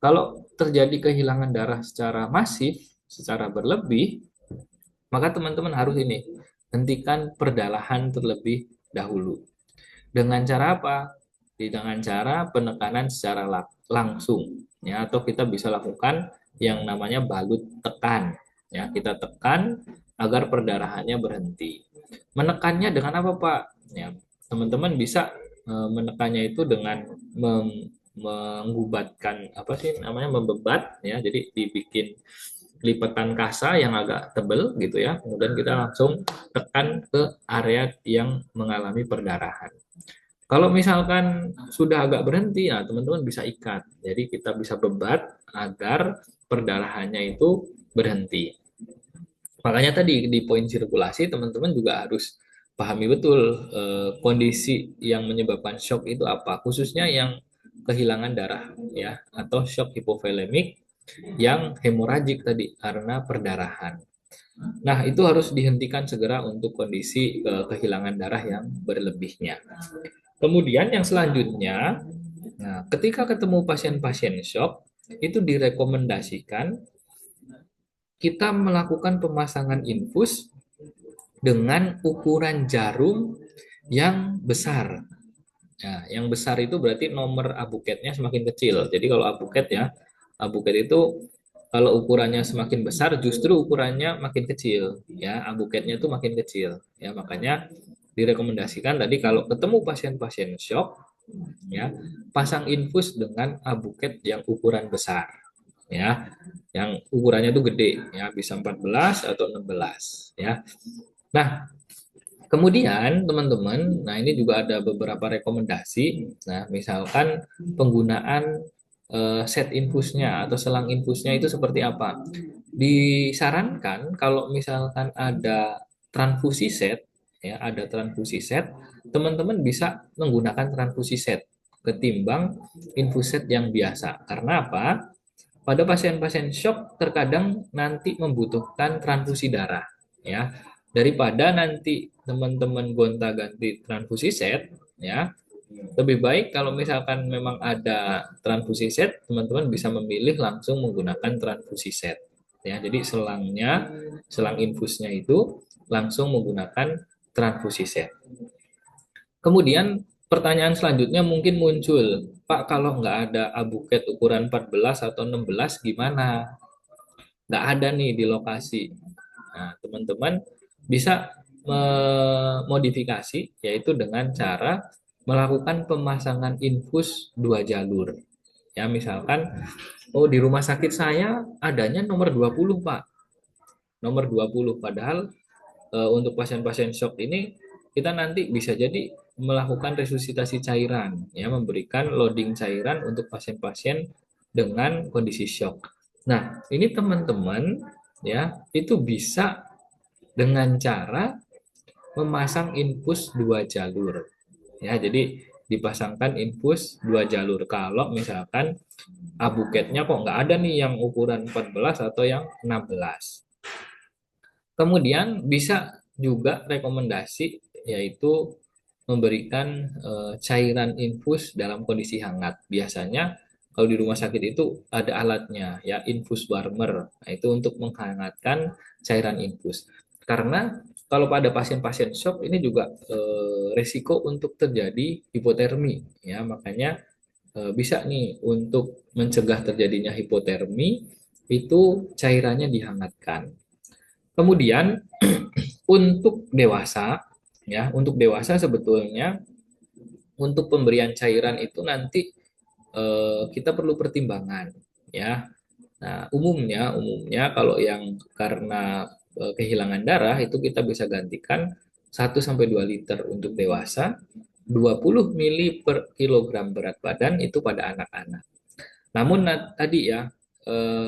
Kalau terjadi kehilangan darah secara masif, secara berlebih, maka teman-teman harus ini hentikan perdarahan terlebih dahulu. Dengan cara apa? Dengan cara penekanan secara langsung, ya, atau kita bisa lakukan yang namanya balut tekan. Ya, kita tekan agar perdarahannya berhenti. Menekannya dengan apa, Pak? Ya, teman-teman bisa menekannya itu dengan menggubatkan apa sih namanya membebat ya. Jadi dibikin lipatan kasa yang agak tebal gitu ya. Kemudian kita langsung tekan ke area yang mengalami perdarahan. Kalau misalkan sudah agak berhenti, nah teman-teman bisa ikat. Jadi kita bisa bebat agar perdarahannya itu berhenti. Makanya tadi di poin sirkulasi teman-teman juga harus pahami betul kondisi yang menyebabkan shock itu apa, khususnya yang kehilangan darah ya atau shock hipovolemik yang hemoragik tadi karena perdarahan. Nah, itu harus dihentikan segera untuk kondisi kehilangan darah yang berlebihnya. Kemudian yang selanjutnya, nah, ketika ketemu pasien-pasien shock, itu direkomendasikan kita melakukan pemasangan infus dengan ukuran jarum yang besar. Nah, yang besar itu berarti nomor abuketnya semakin kecil. Jadi kalau abuket ya, abuket itu kalau ukurannya semakin besar justru ukurannya makin kecil ya, abuketnya itu makin kecil. Ya, makanya direkomendasikan tadi kalau ketemu pasien-pasien shock ya, pasang infus dengan abuket yang ukuran besar ya. Yang ukurannya itu gede ya, bisa 14 atau 16 ya. Nah, kemudian teman-teman, nah ini juga ada beberapa rekomendasi. Nah, misalkan penggunaan set infusnya atau selang infusnya itu seperti apa. Disarankan kalau misalkan ada transfusi set, ya ada transfusi set, teman-teman bisa menggunakan transfusi set ketimbang infus set yang biasa. Karena apa? Pada pasien-pasien shock terkadang nanti membutuhkan transfusi darah, ya. Daripada nanti teman-teman gonta-ganti transfusi set, ya. Lebih baik kalau misalkan memang ada transfusi set, teman-teman bisa memilih langsung menggunakan transfusi set. Ya, jadi selangnya, selang infusnya itu langsung menggunakan transfusi set. Kemudian pertanyaan selanjutnya mungkin muncul, Pak, kalau nggak ada abuket ukuran 14 atau 16 gimana? Nggak ada nih di lokasi. Nah, teman-teman bisa memodifikasi, yaitu dengan cara melakukan pemasangan infus dua jalur. Ya, misalkan, oh di rumah sakit saya adanya nomor 20 Pak. Nomor 20, padahal untuk pasien-pasien shock ini kita nanti bisa jadi melakukan resusitasi cairan ya, memberikan loading cairan untuk pasien-pasien dengan kondisi shock. Nah, ini teman-teman ya itu bisa dengan cara memasang infus dua jalur ya. Jadi dipasangkan infus dua jalur kalau misalkan abuketnya kok nggak ada nih yang ukuran 14 atau yang 16. Kemudian bisa juga rekomendasi yaitu memberikan cairan infus dalam kondisi hangat. Biasanya kalau di rumah sakit itu ada alatnya ya, infus warmer. Nah, itu untuk menghangatkan cairan infus. Karena kalau pada pasien-pasien shock ini juga resiko untuk terjadi hipotermi ya, makanya bisa nih untuk mencegah terjadinya hipotermi itu cairannya dihangatkan. Kemudian untuk dewasa, ya, untuk dewasa sebetulnya untuk pemberian cairan itu nanti kita perlu pertimbangan, ya. Nah, umumnya kalau yang karena kehilangan darah itu kita bisa gantikan 1 sampai 2 liter untuk dewasa, 20 mili per kilogram berat badan itu pada anak-anak. Namun tadi ya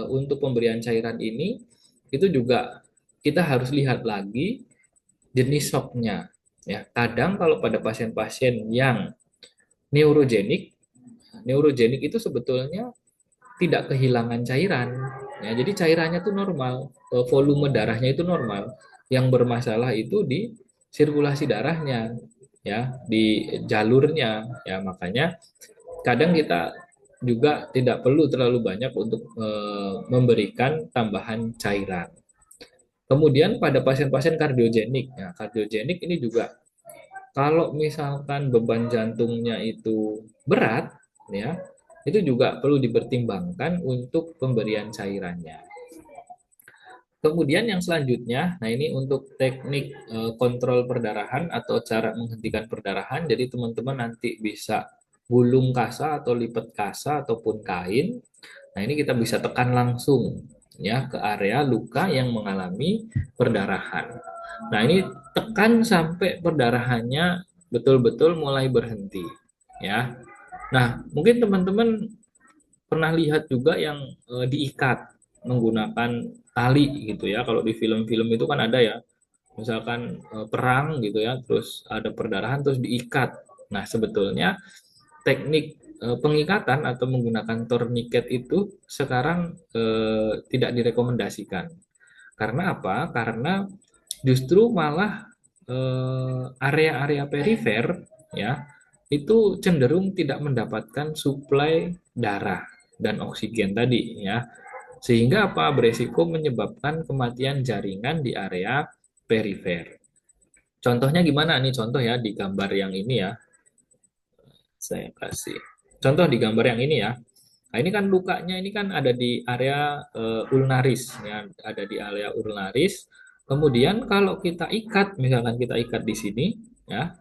untuk pemberian cairan ini itu juga kita harus lihat lagi jenis shocknya. Ya, kadang kalau pada pasien-pasien yang neurogenik, neurogenik itu sebetulnya tidak kehilangan cairan. Ya, jadi cairannya itu normal, volume darahnya itu normal. Yang bermasalah itu di sirkulasi darahnya, ya, di jalurnya. Ya, makanya kadang kita juga tidak perlu terlalu banyak untuk memberikan tambahan cairan. Kemudian pada pasien-pasien kardiogenik, ya, kardiogenik ini juga kalau misalkan beban jantungnya itu berat, ya, itu juga perlu dipertimbangkan untuk pemberian cairannya. Kemudian yang selanjutnya, nah ini untuk teknik kontrol perdarahan atau cara menghentikan perdarahan. Jadi teman-teman nanti bisa gulung kasa atau lipat kasa ataupun kain. Nah ini kita bisa tekan langsung ya ke area luka yang mengalami perdarahan. Nah ini tekan sampai perdarahannya betul-betul mulai berhenti ya. Nah mungkin teman-teman pernah lihat juga yang diikat. menggunakan tali gitu ya. Kalau di film-film itu kan ada ya, misalkan perang gitu ya, terus ada perdarahan terus diikat. Nah, sebetulnya teknik pengikatan atau menggunakan tourniquet itu sekarang tidak direkomendasikan. Karena apa? Karena justru malah area-area perifer ya itu cenderung tidak mendapatkan suplai darah dan oksigen tadi ya, sehingga apa, beresiko menyebabkan kematian jaringan di area perifer. Contohnya gimana nih? Contoh ya di gambar yang ini ya, saya kasih contoh di gambar yang ini ya. Nah, ini kan lukanya ini kan ada di area ulnaris ya, ada di area ulnaris. Kemudian kalau kita ikat, misalkan kita ikat di sini ya,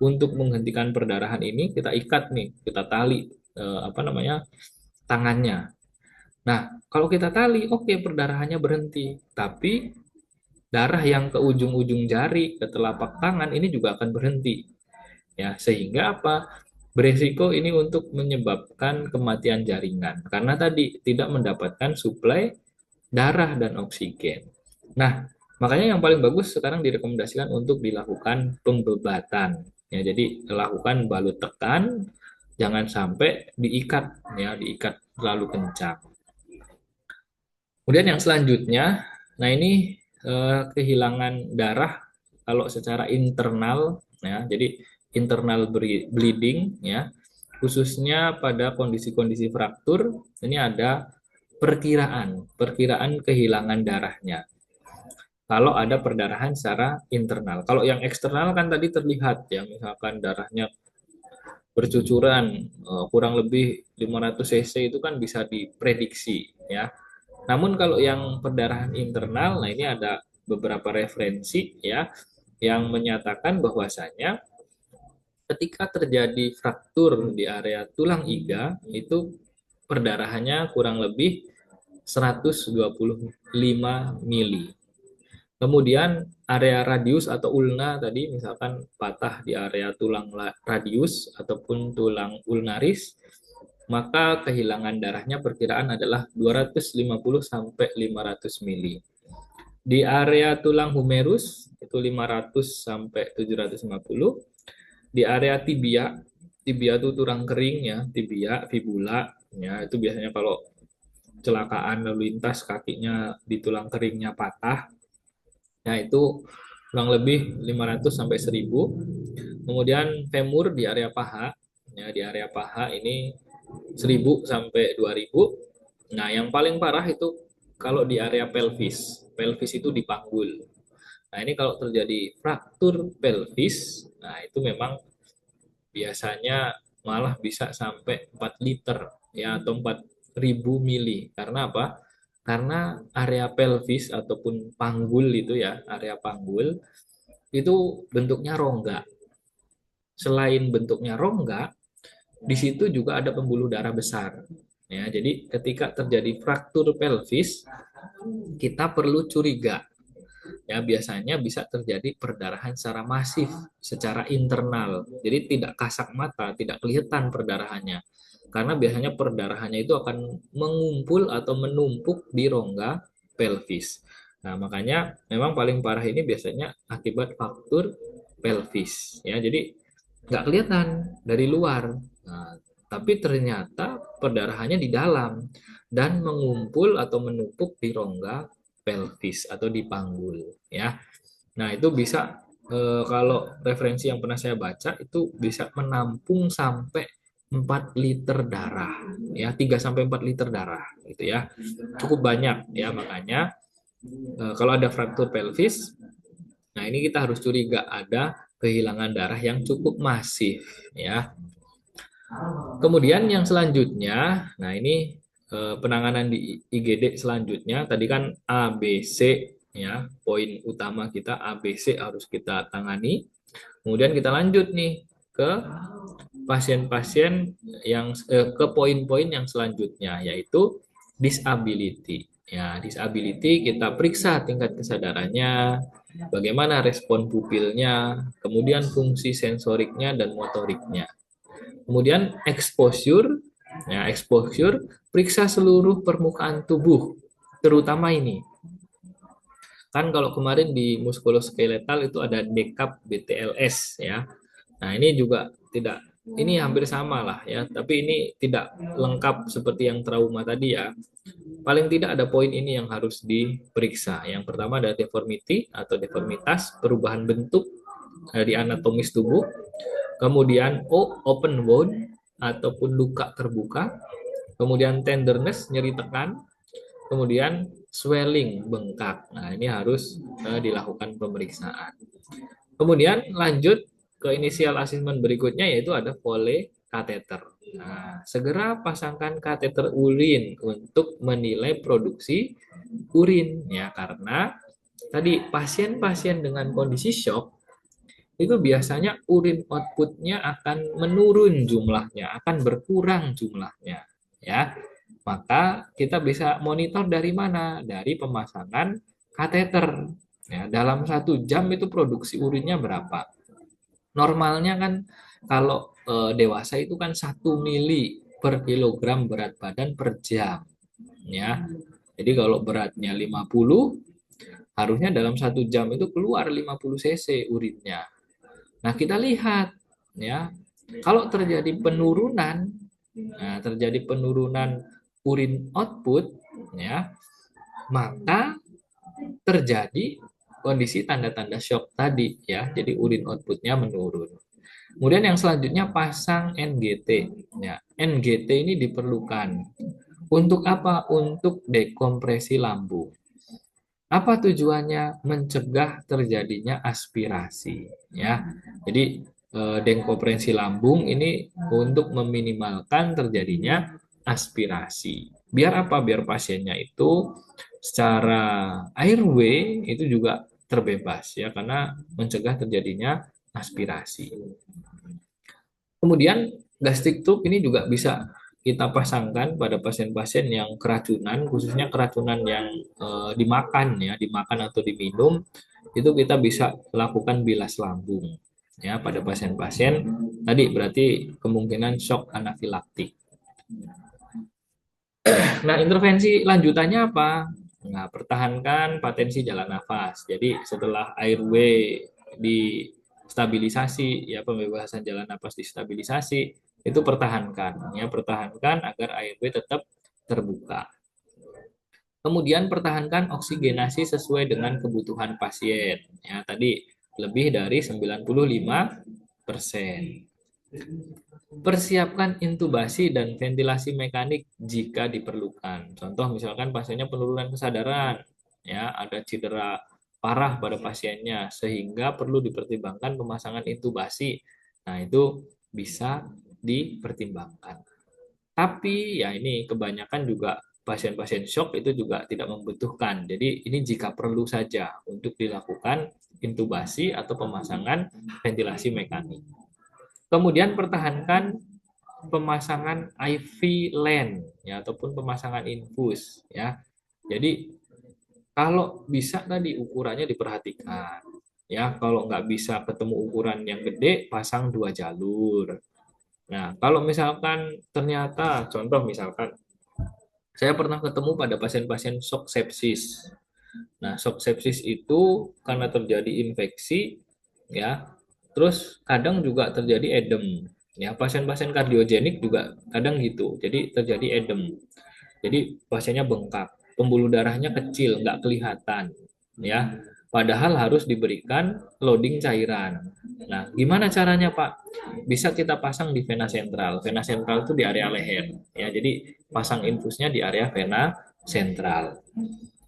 untuk menghentikan perdarahan ini kita ikat nih, kita tali apa namanya, tangannya. Nah, kalau kita tali, oke, perdarahannya berhenti, tapi darah yang ke ujung-ujung jari, ke telapak tangan ini juga akan berhenti. Ya, sehingga apa? Beresiko ini untuk menyebabkan kematian jaringan karena tadi tidak mendapatkan suplai darah dan oksigen. Nah, makanya yang paling bagus sekarang direkomendasikan untuk dilakukan pembebatan. Ya, jadi lakukan balut tekan, jangan sampai diikat ya, diikat terlalu kencang. Kemudian yang selanjutnya, nah ini kehilangan darah kalau secara internal ya. Jadi internal bleeding ya. Khususnya pada kondisi-kondisi fraktur, ini ada perkiraan kehilangan darahnya. Kalau ada perdarahan secara internal. Kalau yang eksternal kan tadi terlihat ya, misalkan darahnya bercucuran kurang lebih 500 cc itu kan bisa diprediksi ya. Namun kalau yang perdarahan internal, nah ini ada beberapa referensi ya yang menyatakan bahwasanya ketika terjadi fraktur di area tulang iga itu perdarahannya kurang lebih 125 mili. Kemudian area radius atau ulna tadi misalkan patah di area tulang radius ataupun tulang ulnaris, maka kehilangan darahnya perkiraan adalah 250 sampai 500 mili. Di area tulang humerus itu 500 sampai 750. Di area tibia, tibia itu tulang kering ya, tibia, fibula ya, itu biasanya kalau kecelakaan lalu lintas kakinya di tulang keringnya patah. Nah, itu kurang lebih 500 sampai 1000. Kemudian femur di area paha, ya di area paha ini 1000 sampai 2000. Nah, yang paling parah itu kalau di area pelvis. Pelvis itu dipanggul. Nah, ini kalau terjadi fraktur pelvis, nah itu memang biasanya malah bisa sampai 4 liter ya atau 4000 mili. Karena apa? Karena area pelvis ataupun panggul itu ya, area panggul itu bentuknya rongga. Selain bentuknya rongga, di situ juga ada pembuluh darah besar. Ya, jadi ketika terjadi fraktur pelvis, kita perlu curiga. Ya, biasanya bisa terjadi perdarahan secara masif, secara internal. Jadi tidak kasat mata, tidak kelihatan perdarahannya. Karena biasanya perdarahannya itu akan mengumpul atau menumpuk di rongga pelvis. Nah, makanya memang paling parah ini biasanya akibat fraktur pelvis. Ya, jadi nggak kelihatan dari luar. Nah, tapi ternyata perdarahannya di dalam dan mengumpul atau menumpuk di rongga pelvis atau di panggul ya. Nah, itu bisa kalau referensi yang pernah saya baca itu bisa menampung sampai 4 liter darah ya, 3 sampai 4 liter darah gitu ya. Cukup banyak ya, makanya kalau ada fraktur pelvis, nah ini kita harus curiga ada kehilangan darah yang cukup masif ya. Kemudian yang selanjutnya, nah ini penanganan di IGD selanjutnya tadi kan A, B, C ya, poin utama kita A, B, C harus kita tangani. Kemudian kita lanjut nih ke pasien-pasien yang ke poin-poin yang selanjutnya yaitu disability. Ya, disability kita periksa tingkat kesadarannya, bagaimana respon pupilnya, kemudian fungsi sensoriknya dan motoriknya. Kemudian exposure, ya exposure, periksa seluruh permukaan tubuh. terutama ini. Kan kalau kemarin di muskuloskeletal itu ada dekap BTLS ya. Nah, ini juga tidak, ini hampir sama lah ya, tapi ini tidak lengkap seperti yang trauma tadi ya. Paling tidak ada poin ini yang harus diperiksa. Yang pertama ada deformity atau deformitas, perubahan bentuk dari anatomis tubuh. Kemudian O, open wound ataupun luka terbuka. Kemudian tenderness, nyeri tekan. Kemudian swelling, bengkak. Nah, ini harus dilakukan pemeriksaan. Kemudian lanjut ke inisial asesmen berikutnya yaitu ada Foley kateter. Nah, segera pasangkan kateter urin untuk menilai produksi urin ya, karena tadi pasien-pasien dengan kondisi shock itu biasanya urin outputnya akan menurun jumlahnya, akan berkurang jumlahnya ya. Maka kita bisa monitor dari mana? Dari pemasangan kateter. Ya, dalam 1 jam itu produksi urinnya berapa? Normalnya kan kalau dewasa itu kan 1 mili per kilogram berat badan per jam. Ya, jadi kalau beratnya 50, harusnya dalam 1 jam itu keluar 50 cc urinnya. Nah, kita lihat ya, kalau terjadi penurunan, terjadi penurunan urin output ya, maka terjadi kondisi tanda-tanda shock tadi ya. Jadi urin outputnya menurun. Kemudian yang selanjutnya pasang NGT. Ya, NGT ini diperlukan untuk apa? Untuk dekompresi lambung. Apa tujuannya? Mencegah terjadinya aspirasi ya. Jadi dekompresi lambung ini untuk meminimalkan terjadinya aspirasi. Biar apa? Biar pasiennya itu secara airway itu juga terbebas ya, karena mencegah terjadinya aspirasi. Kemudian gastric tube ini juga bisa kita pasangkan pada pasien-pasien yang keracunan, khususnya keracunan yang dimakan ya, dimakan atau diminum, itu kita bisa lakukan bilas lambung ya pada pasien-pasien tadi, berarti kemungkinan shock anafilaktik. Nah, intervensi lanjutannya apa? Nah, pertahankan patensi jalan nafas. Jadi setelah airway stabilisasi ya, pembebasan jalan nafas distabilisasi, itu pertahankan ya, pertahankan agar airway tetap terbuka. Kemudian pertahankan oksigenasi sesuai dengan kebutuhan pasien ya, tadi lebih dari 95%. Persiapkan intubasi dan ventilasi mekanik jika diperlukan. Contoh misalkan pasiennya penurunan kesadaran, ya ada cedera parah pada pasiennya sehingga perlu dipertimbangkan pemasangan intubasi. Nah, itu bisa dipertimbangkan. Tapi ya ini kebanyakan juga pasien-pasien shock itu juga tidak membutuhkan. Jadi ini jika perlu saja untuk dilakukan intubasi atau pemasangan ventilasi mekanik. Kemudian pertahankan pemasangan IV len ya, ataupun pemasangan infus ya. Jadi kalau bisa tadi ukurannya diperhatikan ya. Kalau nggak bisa ketemu ukuran yang gede, pasang 2 jalur. Nah, kalau misalkan ternyata contoh misalkan saya pernah ketemu pada pasien-pasien shock sepsis. Nah, shock sepsis itu karena terjadi infeksi ya, terus kadang juga terjadi edem. Ya, pasien-pasien kardiogenik juga kadang gitu. Jadi terjadi edem. Jadi pasiennya bengkak, pembuluh darahnya kecil, nggak kelihatan. Ya, padahal harus diberikan loading cairan. Nah, gimana caranya, Pak? Bisa kita pasang di vena sentral. Vena sentral itu di area leher. Ya, jadi pasang infusnya di area vena sentral.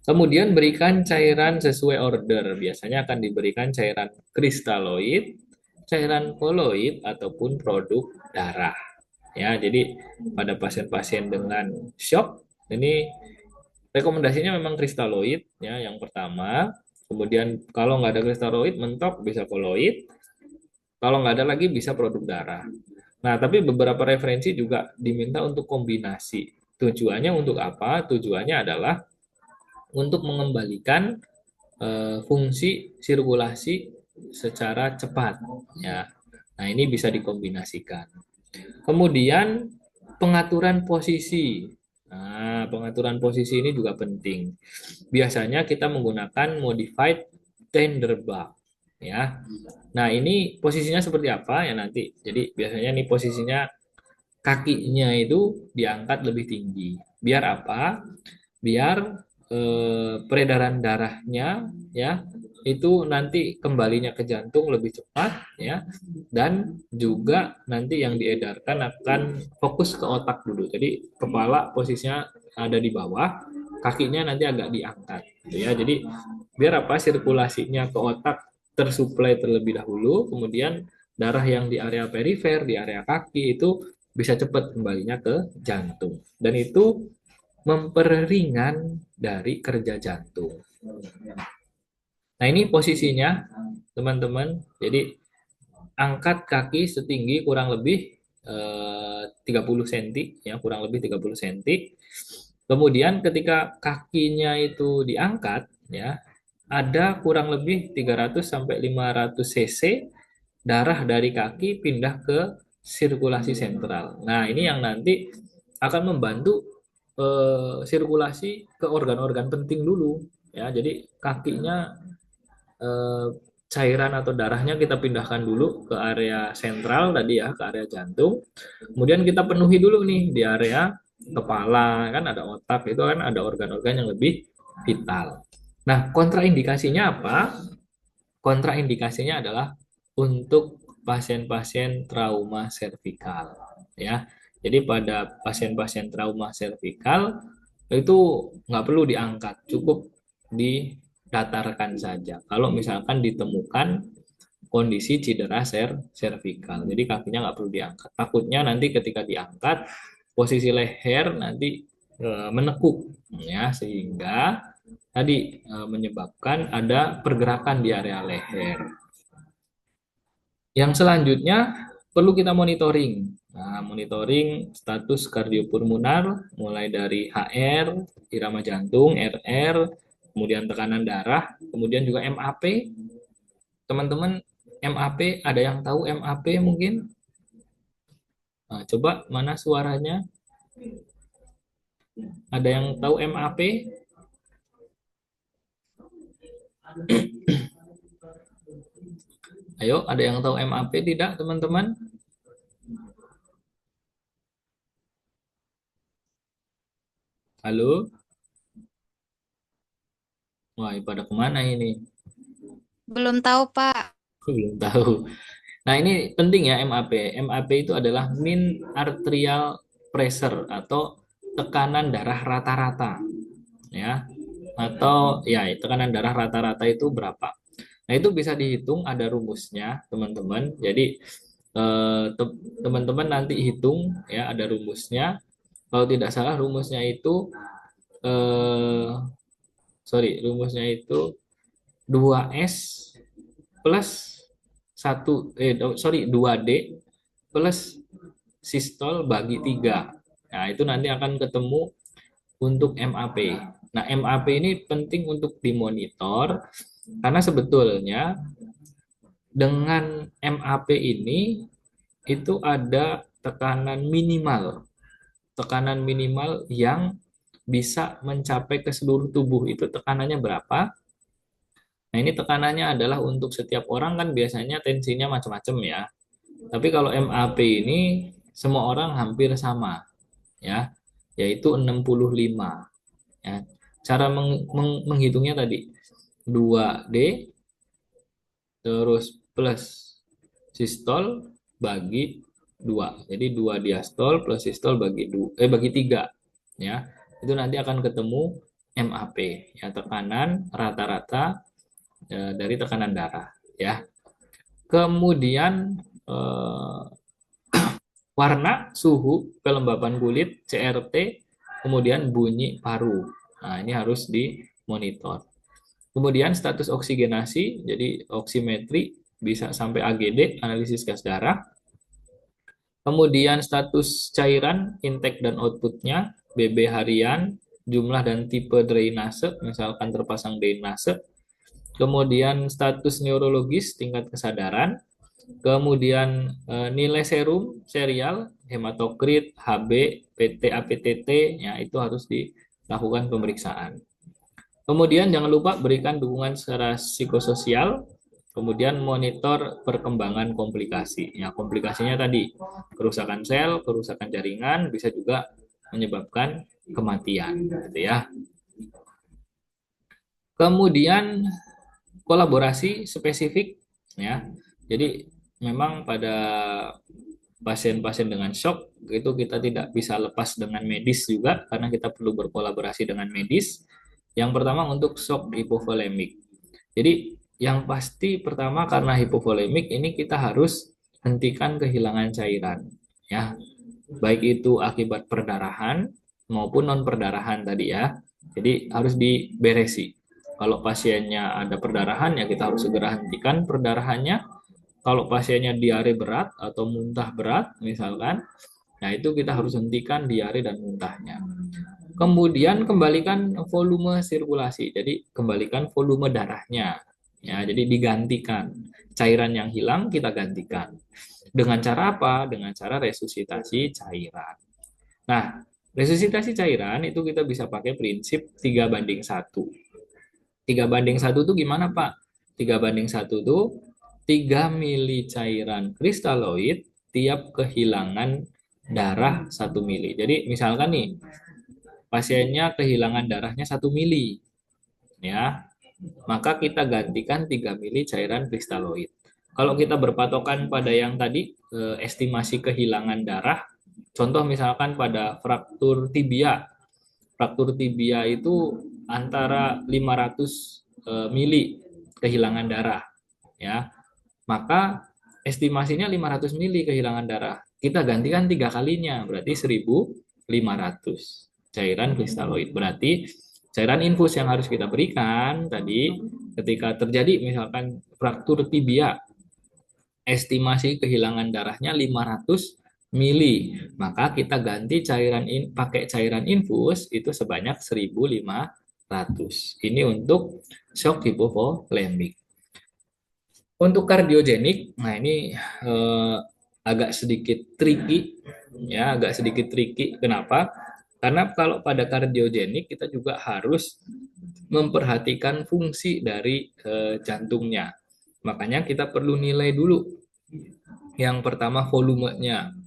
Kemudian berikan cairan sesuai order. Biasanya akan diberikan cairan kristaloid, cairan koloid, ataupun produk darah. Ya, jadi pada pasien-pasien dengan shock ini rekomendasinya memang kristaloid ya yang pertama. Kemudian kalau nggak ada kristaloid mentok bisa koloid. Kalau nggak ada lagi bisa produk darah. Nah, tapi beberapa referensi juga diminta untuk kombinasi. Tujuannya untuk apa? Tujuannya adalah untuk mengembalikan fungsi sirkulasi secara cepat ya. Nah, ini bisa dikombinasikan. Kemudian pengaturan posisi. Nah, pengaturan posisi ini juga penting. Biasanya kita menggunakan modified Tenderbach ya. Nah, ini posisinya seperti apa ya nanti. Jadi biasanya nih posisinya kakinya itu diangkat lebih tinggi. Biar apa? Biar peredaran darahnya ya itu nanti kembalinya ke jantung lebih cepat ya, dan juga nanti yang diedarkan akan fokus ke otak dulu. Jadi kepala posisinya ada di bawah, kakinya nanti agak diangkat gitu ya. Jadi biar apa, sirkulasinya ke otak tersuplai terlebih dahulu, kemudian darah yang di area perifer, di area kaki itu bisa cepat kembalinya ke jantung. Dan itu memperingan dari kerja jantung. Nah, ini posisinya teman-teman. Jadi angkat kaki setinggi kurang lebih 30 cm ya, kurang lebih 30 cm. Kemudian ketika kakinya itu diangkat ya, ada kurang lebih 300 sampai 500 cc darah dari kaki pindah ke sirkulasi sentral. Nah, ini yang nanti akan membantu sirkulasi ke organ-organ penting dulu ya. Jadi kakinya eh, cairan atau darahnya kita pindahkan dulu ke area sentral tadi ya, ke area jantung. Kemudian kita penuhi dulu nih di area kepala, kan ada otak, itu kan ada organ-organ yang lebih vital. Nah, kontraindikasinya apa? Kontraindikasinya adalah untuk pasien-pasien trauma servikal ya. Jadi pada pasien-pasien trauma servikal itu nggak perlu diangkat, cukup didatarkan saja. Kalau misalkan ditemukan kondisi cedera servikal, jadi kakinya nggak perlu diangkat. Takutnya nanti ketika diangkat posisi leher nanti menekuk ya, sehingga tadi menyebabkan ada pergerakan di area leher. Yang selanjutnya perlu kita monitoring. Nah, monitoring status kardiopulmonar mulai dari HR, irama jantung, RR, kemudian tekanan darah, kemudian juga MAP. Teman-teman, MAP ada yang tahu MAP mungkin? Nah, coba mana suaranya? Ada yang tahu MAP? Ayo, ada yang tahu MAP tidak, teman-teman? Halo? Wah, pada kemana ini? Belum tahu, Pak. Belum tahu. Nah, ini penting ya MAP. MAP itu adalah mean arterial pressure atau tekanan darah rata-rata ya. Atau ya tekanan darah rata-rata itu berapa? Nah, itu bisa dihitung, ada rumusnya, teman-teman. Jadi teman-teman nanti hitung ya, ada rumusnya. Kalau tidak salah rumusnya itu eh rumusnya itu 2S plus 2D plus sistol bagi 3. Nah, itu nanti akan ketemu untuk MAP. Nah, MAP ini penting untuk dimonitor karena sebetulnya dengan MAP ini itu ada tekanan minimal. Tekanan minimal yang bisa mencapai ke seluruh tubuh itu tekanannya berapa? Nah, ini tekanannya adalah untuk setiap orang kan biasanya tensinya macam-macam ya. Tapi kalau MAP ini semua orang hampir sama ya, yaitu 65 ya. Cara menghitungnya tadi 2D terus plus sistol bagi 2. Jadi 2 diastol plus sistol bagi 2, bagi 3 ya. Itu nanti akan ketemu MAP ya, tekanan rata-rata dari tekanan darah ya. Kemudian warna, suhu, kelembapan kulit, CRT, kemudian bunyi paru. Nah, ini harus dimonitor. Kemudian status oksigenasi, jadi oximetri bisa sampai AGD, analisis gas darah. Kemudian status cairan, intake dan outputnya, BB harian, jumlah dan tipe drainase, misalkan terpasang drainase. Kemudian status neurologis, tingkat kesadaran. Kemudian nilai serum serial hematokrit, HB, PT, APTT, ya itu harus dilakukan pemeriksaan. Kemudian jangan lupa berikan dukungan secara psikososial, kemudian monitor perkembangan komplikasi. Ya, komplikasinya tadi kerusakan sel, kerusakan jaringan, bisa juga menyebabkan kematian, gitu ya. Kemudian kolaborasi spesifik, ya. Jadi memang pada pasien-pasien dengan shock itu kita tidak bisa lepas dengan medis juga karena kita perlu berkolaborasi dengan medis. Yang pertama untuk shock hipovolemik. Jadi yang pasti pertama karena hipovolemik ini kita harus hentikan kehilangan cairan, ya. Baik itu akibat perdarahan maupun non perdarahan tadi ya. Jadi harus diberesi. Kalau pasiennya ada perdarahan ya kita harus segera hentikan perdarahannya. Kalau pasiennya diare berat atau muntah berat misalkan, nah itu kita harus hentikan diare dan muntahnya. Kemudian kembalikan volume sirkulasi. Jadi kembalikan volume darahnya. Ya, jadi digantikan. Cairan yang hilang kita gantikan. Dengan cara apa? Dengan cara resusitasi cairan. Nah, resusitasi cairan itu kita bisa pakai prinsip 3:1. 3:1 itu gimana, Pak? 3:1 itu 3 mili cairan kristaloid tiap kehilangan darah 1 mili. Jadi misalkan nih, pasiennya kehilangan darahnya 1 mili, ya, maka kita gantikan 3 mili cairan kristaloid. Kalau kita berpatokan pada yang tadi, estimasi kehilangan darah, contoh misalkan pada fraktur tibia. Fraktur tibia itu antara 500 mili kehilangan darah, ya. Maka estimasinya 500 mili kehilangan darah. Kita gantikan 3 kalinya, berarti 1.500 cairan kristaloid. Berarti cairan infus yang harus kita berikan tadi ketika terjadi misalkan fraktur tibia, estimasi kehilangan darahnya 500 mili, maka kita ganti pakai cairan infus itu sebanyak 1.500. Ini untuk shock hipovolemik. Untuk kardiogenik, nah ini agak sedikit tricky, ya, agak sedikit tricky. Kenapa? Karena kalau pada kardiogenik kita juga harus memperhatikan fungsi dari jantungnya. Makanya kita perlu nilai dulu. Yang pertama volumenya,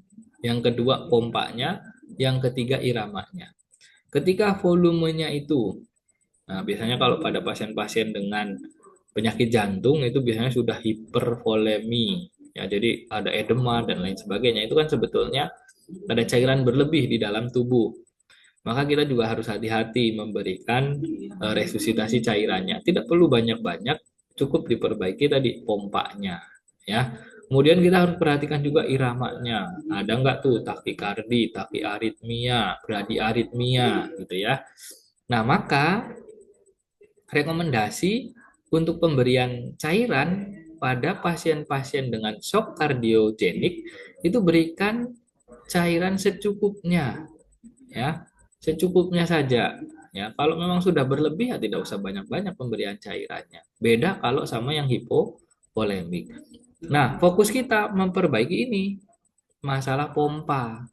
yang kedua pompanya, yang ketiga iramanya. Ketika volumenya itu, nah biasanya kalau pada pasien-pasien dengan penyakit jantung itu biasanya sudah hipervolemi, ya, jadi ada edema dan lain sebagainya. Itu kan sebetulnya ada cairan berlebih di dalam tubuh. Maka kita juga harus hati-hati memberikan resusitasi cairannya. Tidak perlu banyak-banyak, cukup diperbaiki tadi pompanya, ya. Kemudian kita harus perhatikan juga iramanya. Ada nggak tuh takikardi, takiaritmia, bradiaritmia gitu ya. Nah, maka rekomendasi untuk pemberian cairan pada pasien-pasien dengan shock kardiogenik itu berikan cairan secukupnya, ya, secukupnya saja. Ya, kalau memang sudah berlebih ya tidak usah banyak-banyak pemberian cairannya. Beda kalau sama yang hipovolemik. Nah, fokus kita memperbaiki ini masalah pompa.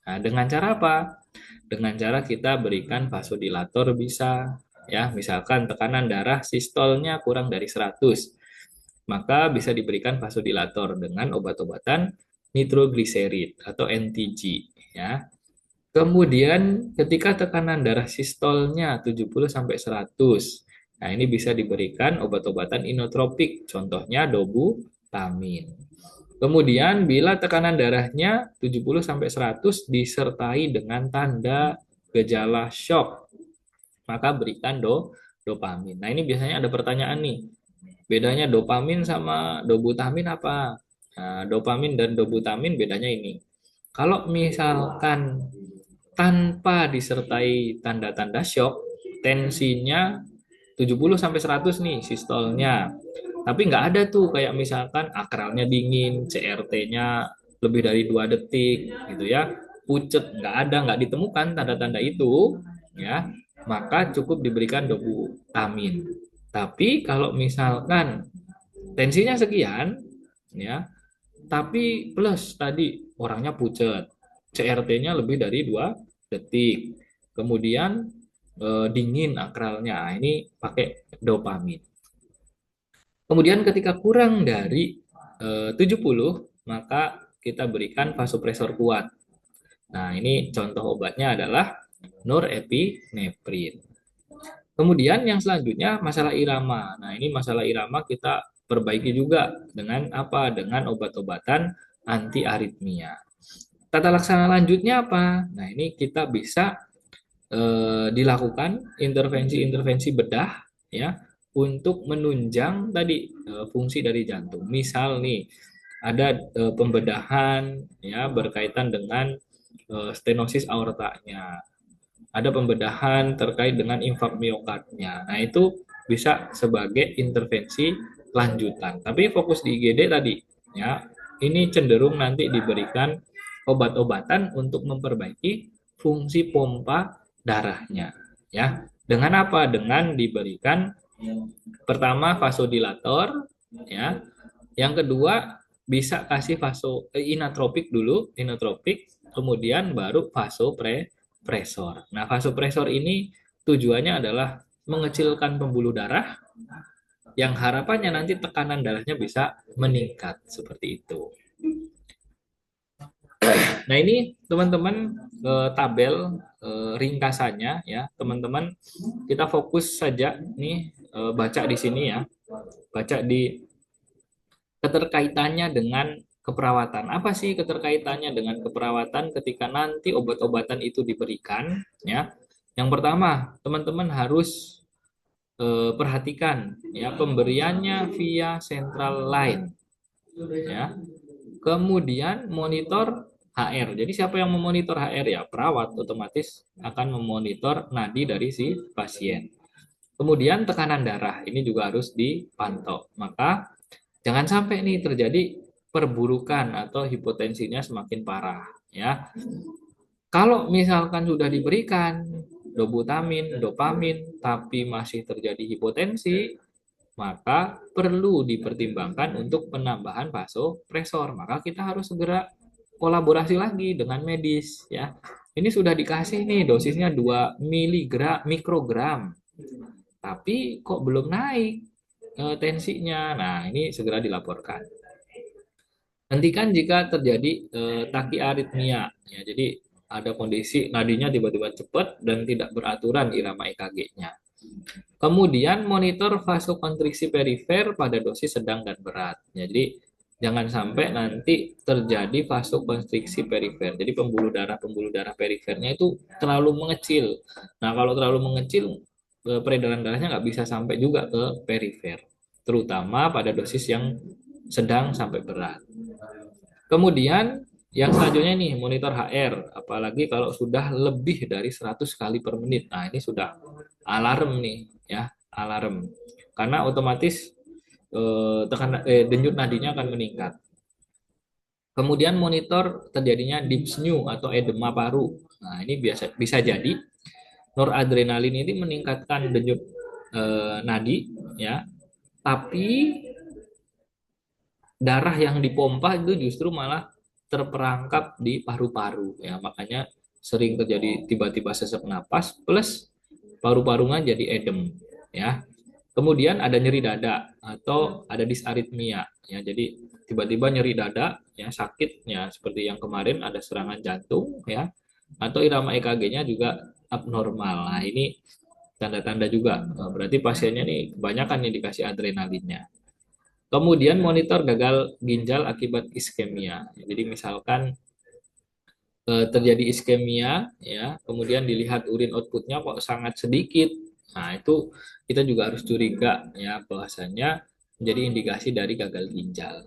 Nah, dengan cara apa? Dengan cara kita berikan vasodilator bisa, ya, misalkan tekanan darah sistolnya kurang dari 100, maka bisa diberikan vasodilator dengan obat-obatan nitrogliserid atau NTG, ya. Kemudian ketika tekanan darah sistolnya 70 sampai 100, nah ini bisa diberikan obat-obatan inotropik, contohnya dobutamin. Kemudian bila tekanan darahnya 70 sampai 100 disertai dengan tanda gejala shock, maka berikan dopamin. Nah, ini biasanya ada pertanyaan nih. Bedanya dopamin sama dobutamin apa? Nah, dopamin dan dobutamin bedanya ini. Kalau misalkan tanpa disertai tanda-tanda shock, tensinya 70 sampai 100 nih sistolnya. Tapi nggak ada tuh kayak misalkan akralnya dingin, CRT-nya lebih dari 2 detik gitu ya. Pucet, nggak ada, nggak ditemukan tanda-tanda itu, ya. Maka cukup diberikan dobutamin. Tapi kalau misalkan tensinya sekian, ya, tapi plus tadi orangnya pucet, CRT-nya lebih dari 2 detik. Kemudian dingin akralnya. Nah, ini pakai dopamin. Kemudian ketika kurang dari 70, maka kita berikan vasopresor kuat. Nah, ini contoh obatnya adalah norepinephrine. Kemudian yang selanjutnya masalah irama. Nah, ini masalah irama kita perbaiki juga dengan apa? Dengan obat-obatan anti aritmia. Tata laksana lanjutnya apa? Nah, ini kita bisa dilakukan intervensi-intervensi bedah ya untuk menunjang tadi fungsi dari jantung. Misal nih ada pembedahan ya berkaitan dengan stenosis aortanya, ada pembedahan terkait dengan infak miokardnya. Nah, itu bisa sebagai intervensi lanjutan. Tapi fokus di IGD tadi ya, ini cenderung nanti diberikan obat-obatan untuk memperbaiki fungsi pompa darahnya ya. Dengan apa? Dengan diberikan pertama vasodilator ya. Yang kedua bisa kasih inotropik dulu, inotropik, kemudian baru vasopresor. Nah, vasopresor ini tujuannya adalah mengecilkan pembuluh darah yang harapannya nanti tekanan darahnya bisa meningkat seperti itu. Nah, ini teman-teman tabel ringkasannya ya, teman-teman kita fokus saja nih baca di sini ya, baca di keterkaitannya dengan keperawatan. Apa sih keterkaitannya dengan keperawatan ketika nanti obat-obatan itu diberikan? Ya, yang pertama, teman-teman harus perhatikan ya pemberiannya via central line. Ya, kemudian monitor HR. Jadi siapa yang memonitor HR ya? Perawat otomatis akan memonitor nadi dari si pasien. Kemudian tekanan darah ini juga harus dipantau. Maka jangan sampai nih terjadi perburukan atau hipotensinya semakin parah ya. Kalau misalkan sudah diberikan dobutamin, dopamin tapi masih terjadi hipotensi, maka perlu dipertimbangkan untuk penambahan vasopresor. Maka kita harus segera kolaborasi lagi dengan medis ya. Ini sudah dikasih nih dosisnya 2 miligram mikrogram. Tapi kok belum naik tensinya. Nah, ini segera dilaporkan. Hentikan jika terjadi takiaritmia. Ya, jadi ada kondisi nadinya tiba-tiba cepat dan tidak beraturan irama EKG-nya. Kemudian monitor vasokonstriksi perifer pada dosis sedang dan berat. Ya, jadi jangan sampai nanti terjadi vasokonstriksi perifer. Jadi pembuluh darah perifernya itu terlalu mengecil. Nah, kalau terlalu mengecil, peredaran darahnya nggak bisa sampai juga ke perifer, terutama pada dosis yang sedang sampai berat. Kemudian yang selanjutnya nih monitor HR, apalagi kalau sudah lebih dari 100 kali per menit. Nah, ini sudah alarm nih ya, alarm. Karena otomatis denyut nadinya akan meningkat. Kemudian monitor terjadinya dyspnea atau edema paru. Nah, ini bisa jadi noradrenalin ini meningkatkan denyut nadi ya, tapi darah yang dipompa itu justru malah terperangkap di paru-paru ya, makanya sering terjadi tiba-tiba sesak napas plus paru-parunya jadi edem ya. Kemudian ada nyeri dada atau ada disaritmia ya, jadi tiba-tiba nyeri dada ya, sakitnya seperti yang kemarin ada serangan jantung ya, atau irama EKG-nya juga abnormal. Nah, ini tanda-tanda juga berarti pasiennya nih kebanyakan nih dikasih adrenalinnya. Kemudian monitor gagal ginjal akibat iskemia. Jadi misalkan terjadi iskemia ya, kemudian dilihat urin outputnya kok sangat sedikit. Nah, itu kita juga harus curiga ya bahwasannya menjadi indikasi dari gagal ginjal.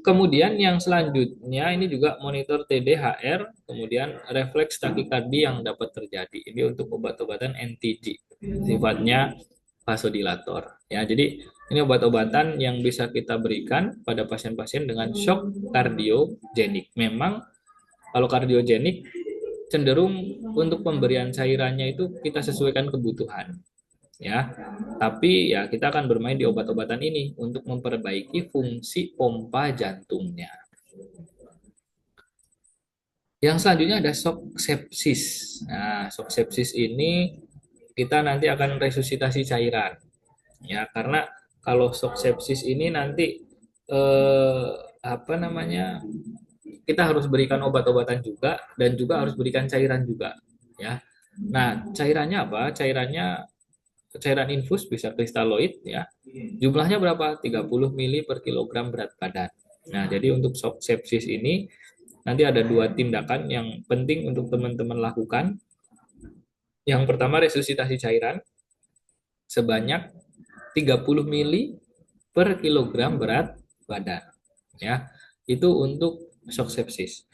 Kemudian yang selanjutnya ini juga monitor TDHR, kemudian refleks takikardi yang dapat terjadi. Ini untuk obat-obatan NTG, sifatnya vasodilator. Ya, jadi ini obat-obatan yang bisa kita berikan pada pasien-pasien dengan shock kardiogenik. Memang kalau kardiogenik cenderung untuk pemberian cairannya itu kita sesuaikan kebutuhan ya. Tapi ya kita akan bermain di obat-obatan ini untuk memperbaiki fungsi pompa jantungnya. Yang selanjutnya ada shock sepsis. Nah, shock sepsis ini kita nanti akan resusitasi cairan, ya, karena kalau shock sepsis ini nanti eh, apa namanya, kita harus berikan obat-obatan juga dan juga harus berikan cairan juga, ya. Nah, cairannya apa? Cairan infus bisa kristaloid, ya. Jumlahnya berapa? 30 mili per kilogram berat badan. Nah, jadi untuk shock sepsis ini nanti ada dua tindakan yang penting untuk teman-teman lakukan. Yang pertama resusitasi cairan sebanyak 30 mili per kilogram berat badan. Ya, itu untuk shock sepsis.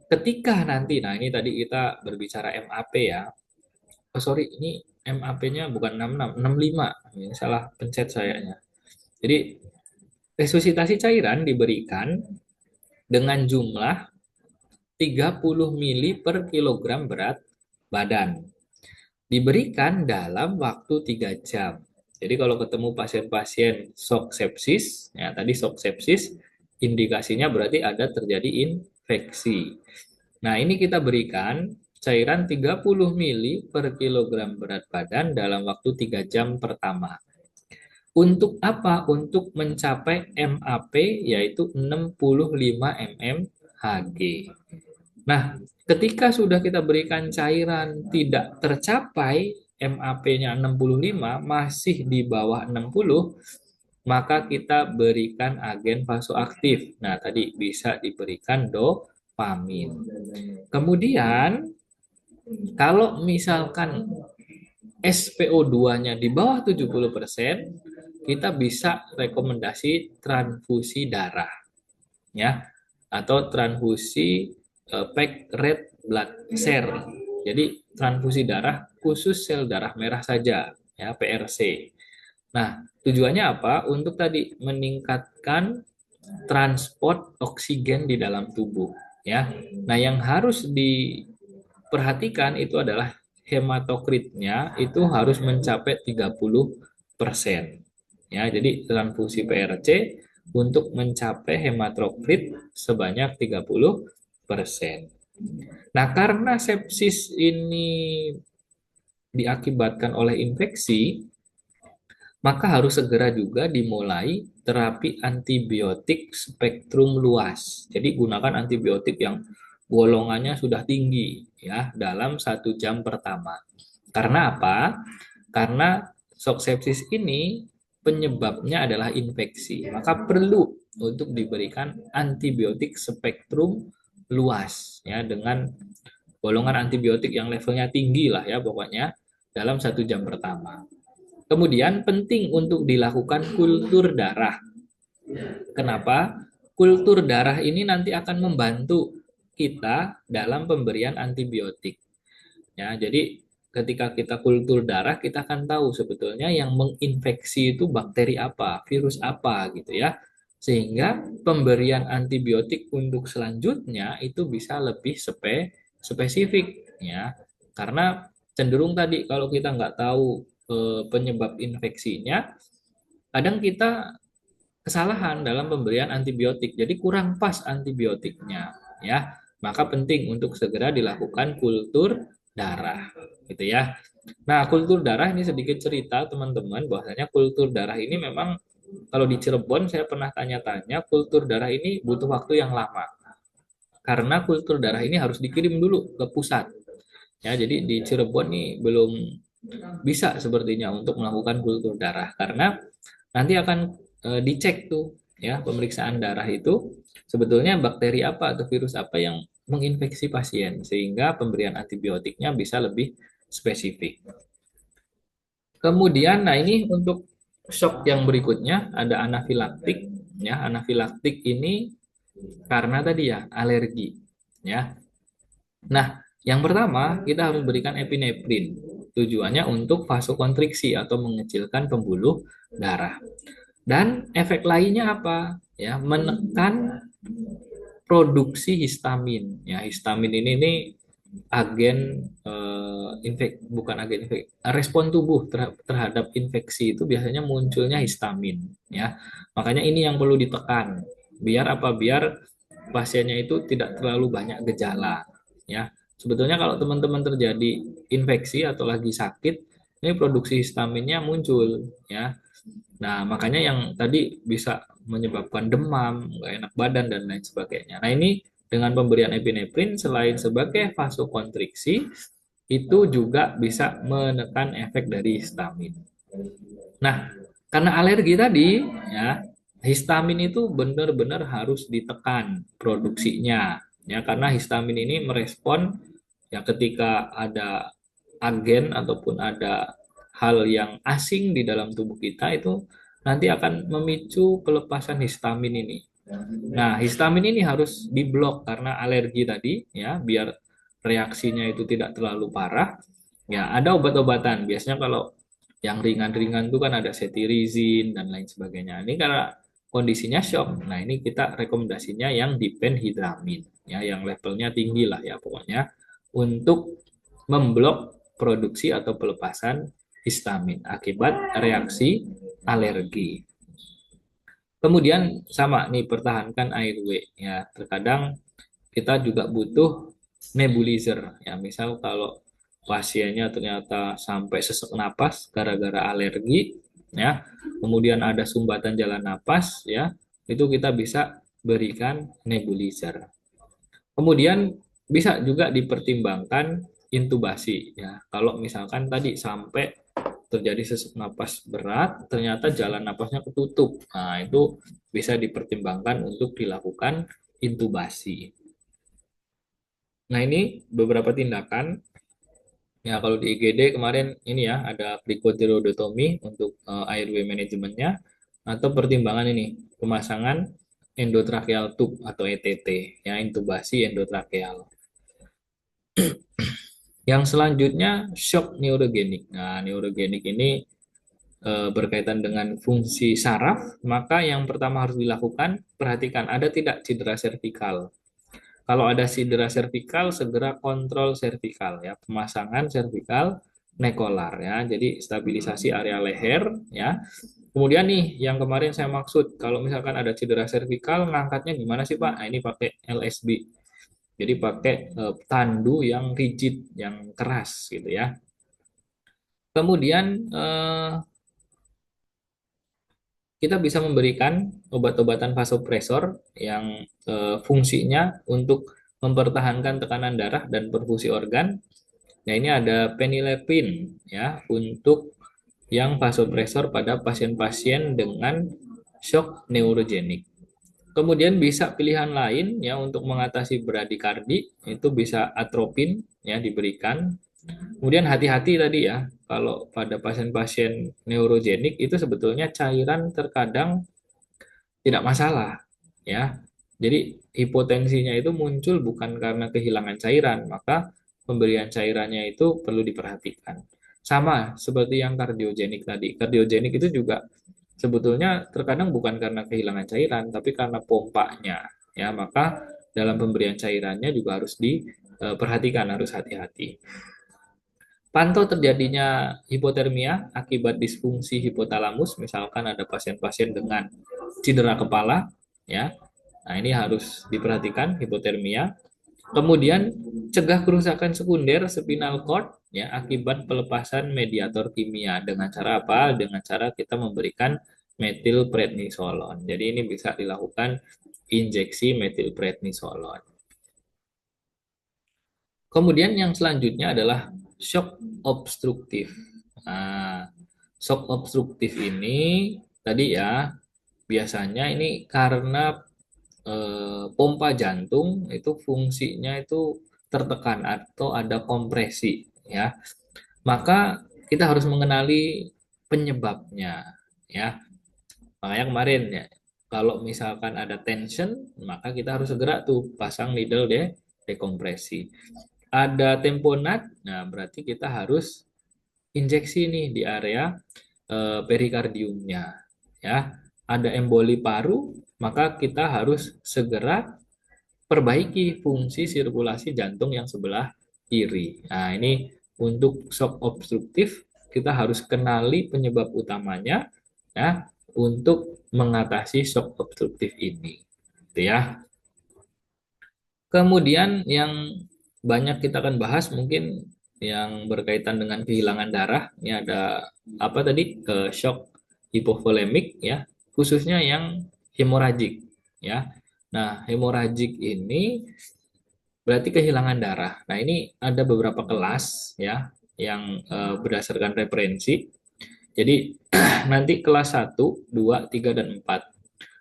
Ketika nanti, nah ini tadi kita berbicara MAP ya. Oh sorry, ini MAP-nya bukan 66, 65. Ini salah pencet sayanya. Jadi resusitasi cairan diberikan dengan jumlah 30 mili per kilogram berat badan. Diberikan dalam waktu 3 jam. Jadi kalau ketemu pasien-pasien shock sepsis, ya tadi shock sepsis, indikasinya berarti ada terjadi infeksi. Nah, ini kita berikan cairan 30 mili per kilogram berat badan dalam waktu 3 jam pertama. Untuk apa? Untuk mencapai MAP yaitu 65 mm Hg. Nah, ketika sudah kita berikan cairan tidak tercapai MAP-nya 65, masih di bawah 60, maka kita berikan agen vasoaktif. Nah, tadi bisa diberikan dopamin. Kemudian, kalau misalkan SPO2-nya di bawah 70%, kita bisa rekomendasi transfusi darah, ya, atau transfusi pack red blood cell. Jadi transfusi darah khusus sel darah merah saja, ya, PRC. Nah, tujuannya apa? Untuk tadi meningkatkan transport oksigen di dalam tubuh, ya. Nah, yang harus diperhatikan itu adalah hematokritnya itu harus mencapai 30%. Ya, jadi transfusi PRC untuk mencapai hematokrit sebanyak 30%. Nah, karena sepsis ini diakibatkan oleh infeksi, maka harus segera juga dimulai terapi antibiotik spektrum luas. Jadi gunakan antibiotik yang golongannya sudah tinggi ya dalam 1 jam pertama. Karena apa? Karena shock sepsis ini penyebabnya adalah infeksi. Maka perlu untuk diberikan antibiotik spektrum luas ya dengan golongan antibiotik yang levelnya tinggi lah ya pokoknya dalam 1 jam pertama. Kemudian penting untuk dilakukan kultur darah. Kenapa? Kultur darah ini nanti akan membantu kita dalam pemberian antibiotik. Ya, jadi ketika kita kultur darah, kita akan tahu sebetulnya yang menginfeksi itu bakteri apa, virus apa gitu ya. Sehingga pemberian antibiotik untuk selanjutnya itu bisa lebih spesifik ya. Karena cenderung tadi kalau kita nggak tahu penyebab infeksinya, kadang kita kesalahan dalam pemberian antibiotik. Jadi kurang pas antibiotiknya, ya. Maka penting untuk segera dilakukan kultur darah, gitu ya. Nah, kultur darah ini sedikit cerita teman-teman bahwasanya kultur darah ini memang kalau di Cirebon saya pernah tanya-tanya, kultur darah ini butuh waktu yang lama. Karena kultur darah ini harus dikirim dulu ke pusat. Ya, jadi di Cirebon nih belum bisa sepertinya untuk melakukan kultur darah karena nanti akan dicek tuh ya pemeriksaan darah itu sebetulnya bakteri apa atau virus apa yang menginfeksi pasien sehingga pemberian antibiotiknya bisa lebih spesifik. Kemudian nah ini untuk shock yang berikutnya ada anafilaktik ya. Anafilaktik ini karena tadi ya alergi ya. Nah, yang pertama kita harus berikan epinefrin. Tujuannya untuk vasokonstriksi atau mengecilkan pembuluh darah. Dan efek lainnya apa? Ya, menekan produksi histamin. Ya, histamin ini agen bukan agen infeksi, respon tubuh terhadap infeksi itu biasanya munculnya histamin. Ya, makanya ini yang perlu ditekan. Biar apa? Biar pasiennya itu tidak terlalu banyak gejala. ya. Sebetulnya kalau teman-teman terjadi infeksi atau lagi sakit, ini produksi histaminnya muncul, ya. Nah, makanya yang tadi bisa menyebabkan demam, nggak enak badan, dan lain sebagainya. Nah, ini dengan pemberian epinefrin selain sebagai vasokonstriksi, itu juga bisa menekan efek dari histamin. Nah, karena alergi tadi, ya, histamin itu benar-benar harus ditekan produksinya, ya, karena histamin ini merespon ya ketika ada agen ataupun ada hal yang asing di dalam tubuh kita itu nanti akan memicu pelepasan histamin ini. Nah, histamin ini harus diblok karena alergi tadi, ya, biar reaksinya itu tidak terlalu parah. Ya, ada obat-obatan. Biasanya kalau yang ringan-ringan itu kan ada cetirizine dan lain sebagainya. Ini karena kondisinya shock. Nah, ini kita rekomendasinya yang diphenhydramine, ya, yang levelnya tinggi lah ya pokoknya untuk memblok produksi atau pelepasan histamin akibat reaksi alergi. Kemudian sama nih pertahankan airway ya. Terkadang kita juga butuh nebulizer ya. Misal kalau pasiennya ternyata sampai sesak napas gara-gara alergi ya. Kemudian ada sumbatan jalan napas ya. Itu kita bisa berikan nebulizer. Kemudian bisa juga dipertimbangkan intubasi ya. Kalau misalkan tadi sampai terjadi sesak napas berat, ternyata jalan napasnya ketutup. Nah, itu bisa dipertimbangkan untuk dilakukan intubasi. Nah, ini beberapa tindakan. Ya, kalau di IGD kemarin ini ya, ada krikotirodotomi untuk airway manajemennya, atau pertimbangan ini, pemasangan endotracheal tube atau ETT, ya, intubasi endotracheal. Yang selanjutnya, shock neurogenik. Nah, neurogenik ini berkaitan dengan fungsi saraf, maka yang pertama harus dilakukan, perhatikan ada tidak cedera servikal. Kalau ada cedera servikal, segera kontrol servikal ya, pemasangan servikal nekolar ya. Jadi stabilisasi area leher ya. Kemudian nih yang kemarin saya maksud, kalau misalkan ada cedera servikal, ngangkatnya gimana sih Pak? Nah, ini pakai LSB. Jadi pakai tandu yang rigid, yang keras gitu ya. Kemudian kita bisa memberikan obat-obatan vasopresor yang fungsinya untuk mempertahankan tekanan darah dan perfusi organ. Nah, ini ada penilepin ya untuk yang vasopresor pada pasien-pasien dengan shock neurogenik. Kemudian bisa pilihan lain ya untuk mengatasi bradikardi itu bisa atropin ya diberikan. Kemudian hati-hati tadi ya, kalau pada pasien-pasien neurogenik itu sebetulnya cairan terkadang tidak masalah ya. Jadi hipotensinya itu muncul bukan karena kehilangan cairan, maka pemberian cairannya itu perlu diperhatikan. Sama seperti yang kardiogenik tadi. Kardiogenik itu juga sebetulnya terkadang bukan karena kehilangan cairan, tapi karena pompanya ya. Maka dalam pemberian cairannya juga harus diperhatikan, harus hati-hati. Pantau terjadinya hipotermia akibat disfungsi hipotalamus, misalkan ada pasien-pasien dengan cedera kepala, ya. Nah, ini harus diperhatikan hipotermia. Kemudian cegah kerusakan sekunder spinal cord ya akibat pelepasan mediator kimia dengan cara apa? Dengan cara kita memberikan metilprednisolon. Jadi ini bisa dilakukan injeksi metilprednisolon. Kemudian yang selanjutnya adalah shock obstruktif. Nah, shock obstruktif ini tadi ya biasanya ini karena pompa jantung itu fungsinya itu tertekan atau ada kompresi ya. Maka kita harus mengenali penyebabnya ya. Makanya kemarin ya kalau misalkan ada tension maka kita harus segera tuh pasang needle dekompresi. Ada temponat, nah berarti kita harus injeksi nih di area perikardiumnya ya. Ada emboli paru, maka kita harus segera perbaiki fungsi sirkulasi jantung yang sebelah kiri. Nah, ini untuk shock obstruktif kita harus kenali penyebab utamanya ya untuk mengatasi shock obstruktif ini. Gitu ya. Kemudian yang banyak kita akan bahas mungkin yang berkaitan dengan kehilangan darah. Ini ada apa tadi? Shock hipovolemik ya, khususnya yang hemoragik ya. Nah, hemoragik ini berarti kehilangan darah. Nah, ini ada beberapa kelas ya yang berdasarkan referensi. Jadi nanti kelas 1, 2, 3, dan 4.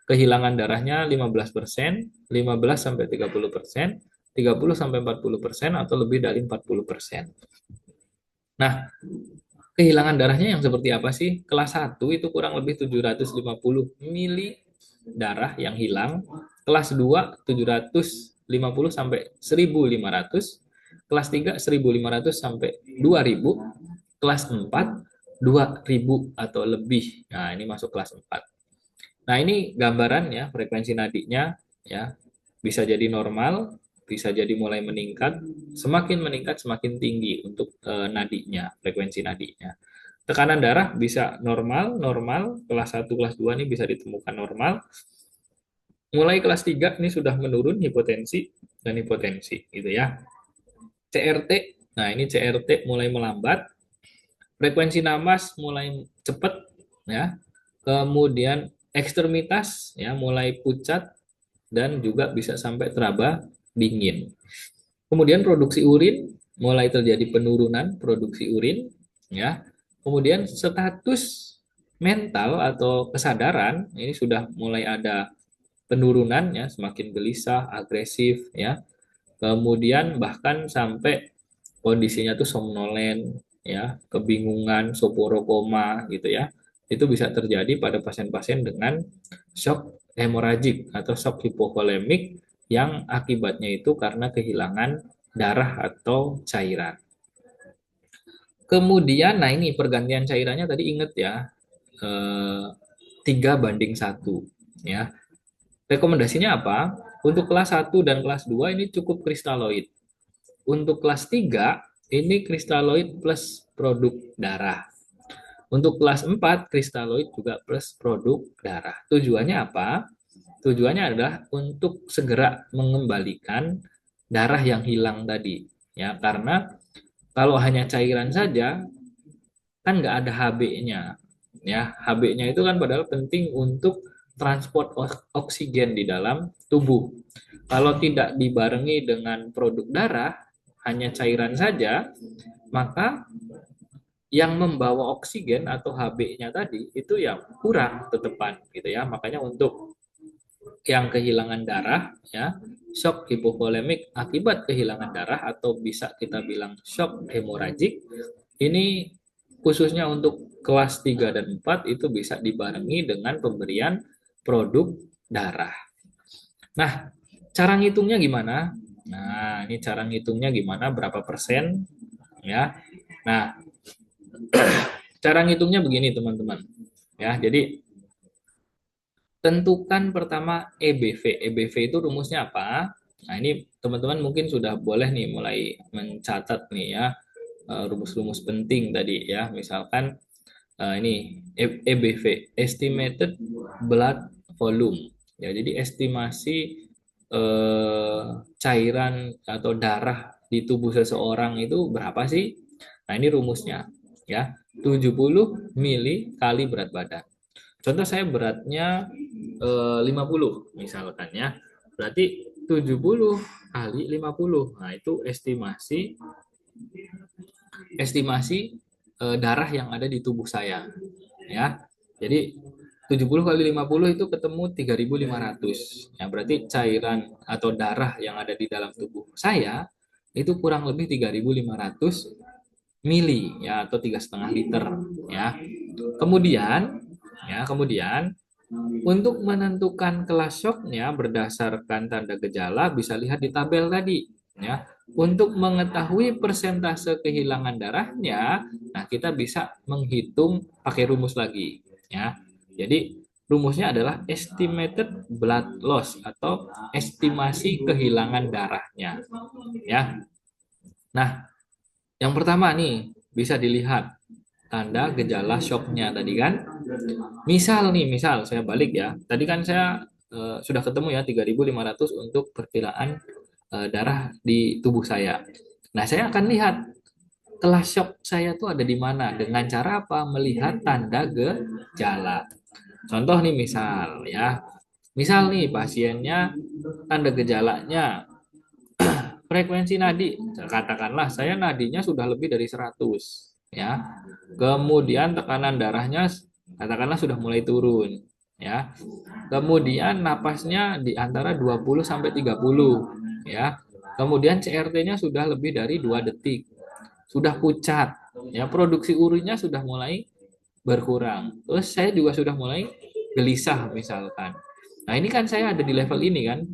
Kehilangan darahnya 15%, 15 sampai 30%, 30 sampai 40%, atau lebih dari 40%. Nah, kehilangan darahnya yang seperti apa sih? Kelas 1 itu kurang lebih 750 mili darah yang hilang. Kelas 2 750 sampai 1.500. Kelas 3 1.500 sampai 2.000. Kelas 4 2.000 atau lebih. Nah, ini masuk kelas 4. Nah, ini gambaran ya frekuensi nadinya ya. Bisa jadi normal, bisa jadi mulai meningkat, semakin meningkat semakin tinggi untuk nadinya, frekuensi nadinya. Tekanan darah bisa normal, normal, kelas 1, kelas 2 ini bisa ditemukan normal. Mulai kelas 3 ini sudah menurun hipotensi dan hipotensi gitu ya. CRT, nah ini CRT mulai melambat, frekuensi napas mulai cepat ya. Kemudian ekstremitas ya mulai pucat dan juga bisa sampai teraba dingin. Kemudian produksi urin mulai terjadi penurunan produksi urin ya. Kemudian status mental atau kesadaran ini sudah mulai ada penurunan ya, semakin gelisah, agresif ya. Kemudian bahkan sampai kondisinya tuh somnolen ya, kebingungan, soporo koma gitu ya. Itu bisa terjadi pada pasien-pasien dengan shock hemoragik atau shock hipovolemik yang akibatnya itu karena kehilangan darah atau cairan. Kemudian, nah ini pergantian cairannya tadi ingat ya, 3:1 ya. Rekomendasinya apa? Untuk kelas 1 dan kelas 2 ini cukup kristaloid. Untuk kelas 3 ini kristaloid plus produk darah. Untuk kelas 4 kristaloid juga plus produk darah. Tujuannya apa? Tujuannya adalah untuk segera mengembalikan darah yang hilang tadi. Ya, karena kalau hanya cairan saja kan nggak ada HB-nya. Ya, HB-nya itu kan padahal penting untuk transport oksigen di dalam tubuh. Kalau tidak dibarengi dengan produk darah, hanya cairan saja, maka yang membawa oksigen atau HB-nya tadi itu yang kurang tetepan gitu ya. Makanya untuk yang kehilangan darah ya, shock hipovolemik akibat kehilangan darah atau bisa kita bilang shock hemoragik, ini khususnya untuk kelas 3 dan 4 itu bisa dibarengi dengan pemberian produk darah. Nah, cara ngitungnya gimana? Nah, ini cara ngitungnya gimana? Berapa persen? Ya. Nah, cara ngitungnya begini teman-teman. Ya, jadi tentukan pertama EBV. EBV itu rumusnya apa? Nah, ini teman-teman mungkin sudah boleh nih mulai mencatat nih ya rumus-rumus penting tadi ya. Misalkan ini EBV, Estimated Blood Volume. Ya, jadi estimasi cairan atau darah di tubuh seseorang itu berapa sih? Nah, ini rumusnya ya. 70 mili kali berat badan. Contoh saya beratnya 50 misalkan ya. Berarti 70 kali 50. Nah, itu estimasi estimasi darah yang ada di tubuh saya ya. Jadi 70 kali 50 itu ketemu 3.500. Ya, berarti cairan atau darah yang ada di dalam tubuh saya itu kurang lebih 3.500 mili ya atau 3,5 liter ya. Kemudian untuk menentukan kelas shocknya berdasarkan tanda gejala bisa lihat di tabel tadi ya. Untuk mengetahui persentase kehilangan darahnya, nah kita bisa menghitung pakai rumus lagi ya. Jadi rumusnya adalah estimated blood loss atau estimasi kehilangan darahnya ya. Nah, yang pertama nih bisa dilihat tanda gejala shocknya tadi kan. Misal saya balik ya. Tadi kan saya sudah ketemu ya 3.500 untuk perkiraan darah di tubuh saya. Nah, saya akan lihat kelas shock saya tuh ada di mana dengan cara apa? Melihat tanda gejala. Contoh nih misal ya. Misal nih pasiennya tanda gejalanya frekuensi nadi, katakanlah saya nadinya sudah lebih dari 100 ya. Kemudian tekanan darahnya katakanlah sudah mulai turun ya. Kemudian napasnya di antara 20 sampai 30 ya. Kemudian CRT-nya sudah lebih dari 2 detik. Sudah pucat ya, produksi urinnya sudah mulai berkurang. Terus saya juga sudah mulai gelisah misalkan. Nah, ini kan saya ada di level ini kan.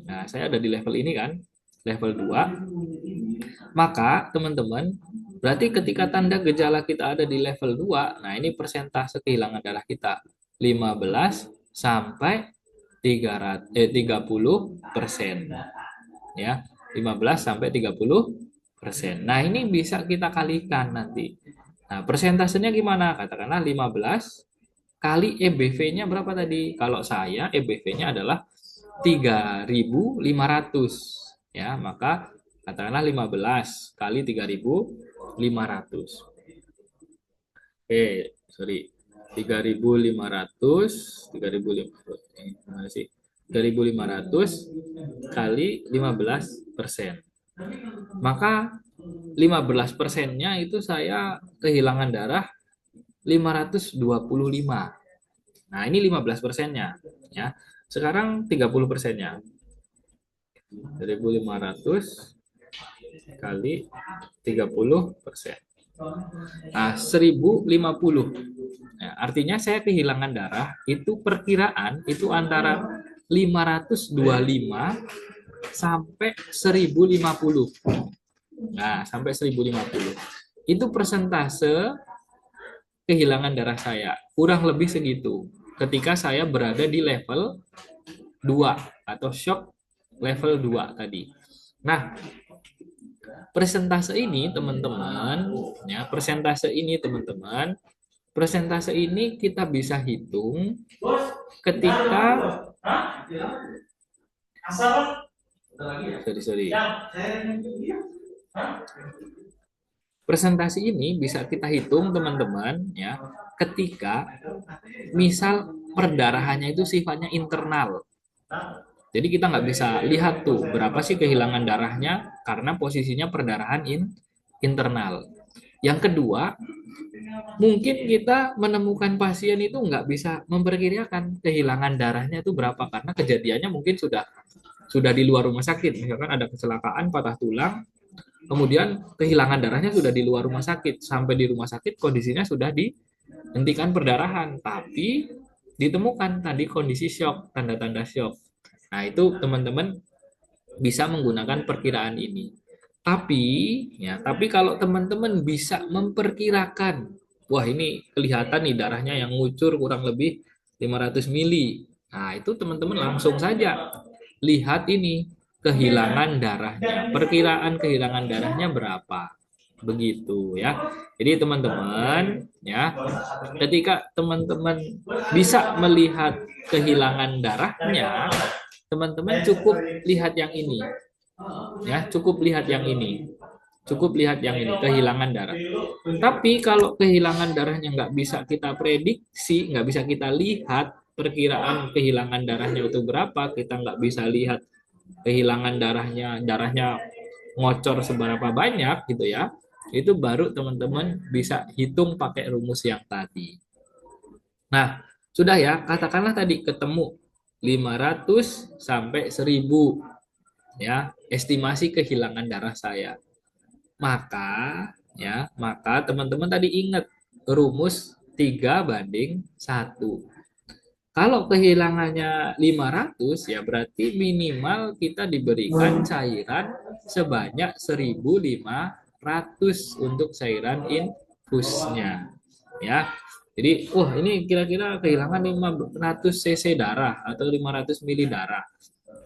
Nah, saya ada di level ini kan, level 2. Maka, teman-teman, berarti ketika tanda gejala kita ada di level 2, nah ini persentase kehilangan darah kita 15 sampai 30%. Ya, 15 sampai 30%. Nah, ini bisa kita kalikan nanti. Nah, persentasenya gimana? Katakanlah 15 kali EBV-nya berapa tadi? Kalau saya EBV-nya adalah 3.500 ya, maka katakanlah 15 kali 3.500. Oke, sorry. 3.500, 3.500. Mana sih? 3.500 kali 15%. Maka 15%-nya itu saya kehilangan darah 525. Nah, ini 15%-nya ya. Sekarang 30%-nya. 1.500 kali 30%. Nah, 1050. Nah, artinya saya kehilangan darah itu perkiraan itu antara 525 sampai 1050. Nah, sampai 1050. Itu persentase kehilangan darah saya. Kurang lebih segitu. Ketika saya berada di level 2 atau shock level 2 tadi. Nah, persentase ini teman-teman, ya, persentase ini kita bisa hitung ketika sorry. Presentasi ini bisa kita hitung teman-teman ya ketika misal perdarahannya itu sifatnya internal. Jadi kita nggak bisa lihat tuh berapa sih kehilangan darahnya karena posisinya perdarahan internal. Yang kedua, mungkin kita menemukan pasien itu nggak bisa memperkirakan kehilangan darahnya itu berapa karena kejadiannya mungkin sudah di luar rumah sakit. Misalkan ada kecelakaan patah tulang, kemudian kehilangan darahnya sudah di luar rumah sakit. Sampai di rumah sakit kondisinya sudah dihentikan perdarahan, tapi ditemukan tadi kondisi shock, tanda-tanda shock. Nah, itu teman-teman bisa menggunakan perkiraan ini. Tapi kalau teman-teman bisa memperkirakan, wah ini kelihatan nih darahnya yang ngucur kurang lebih 500 mili. Nah, itu teman-teman langsung saja lihat ini kehilangan darahnya. Perkiraan kehilangan darahnya berapa? Begitu ya. Jadi teman-teman ya, ketika teman-teman bisa melihat kehilangan darahnya, teman-teman cukup lihat yang ini ya, cukup lihat yang ini, kehilangan darah. Tapi kalau kehilangan darahnya nggak bisa kita prediksi, nggak bisa kita lihat perkiraan kehilangan darahnya itu berapa, kita nggak bisa lihat kehilangan darahnya ngocor seberapa banyak gitu ya, itu baru teman-teman bisa hitung pakai rumus yang tadi. Nah, sudah ya, katakanlah tadi ketemu 500 sampai 1000 ya, estimasi kehilangan darah saya. Maka teman-teman tadi ingat rumus 3:1. Kalau kehilangannya 500 ya berarti minimal kita diberikan cairan sebanyak 1.500 untuk cairan infusnya ya. Jadi, ini kira-kira kehilangan 500 cc darah atau 500 mili darah.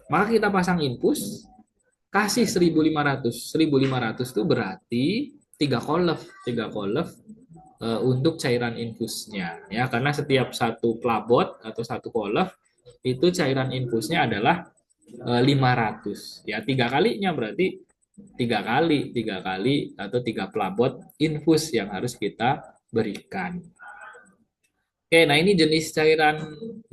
Maka kita pasang infus, kasih 1.500. 1.500 itu berarti 3 kolef. 3 kolef untuk cairan infusnya. Ya, karena setiap satu plabot atau satu kolef, itu cairan infusnya adalah 500 ya, tiga kalinya berarti tiga kali atau tiga pelabot infus yang harus kita berikan. Oke, nah ini jenis cairan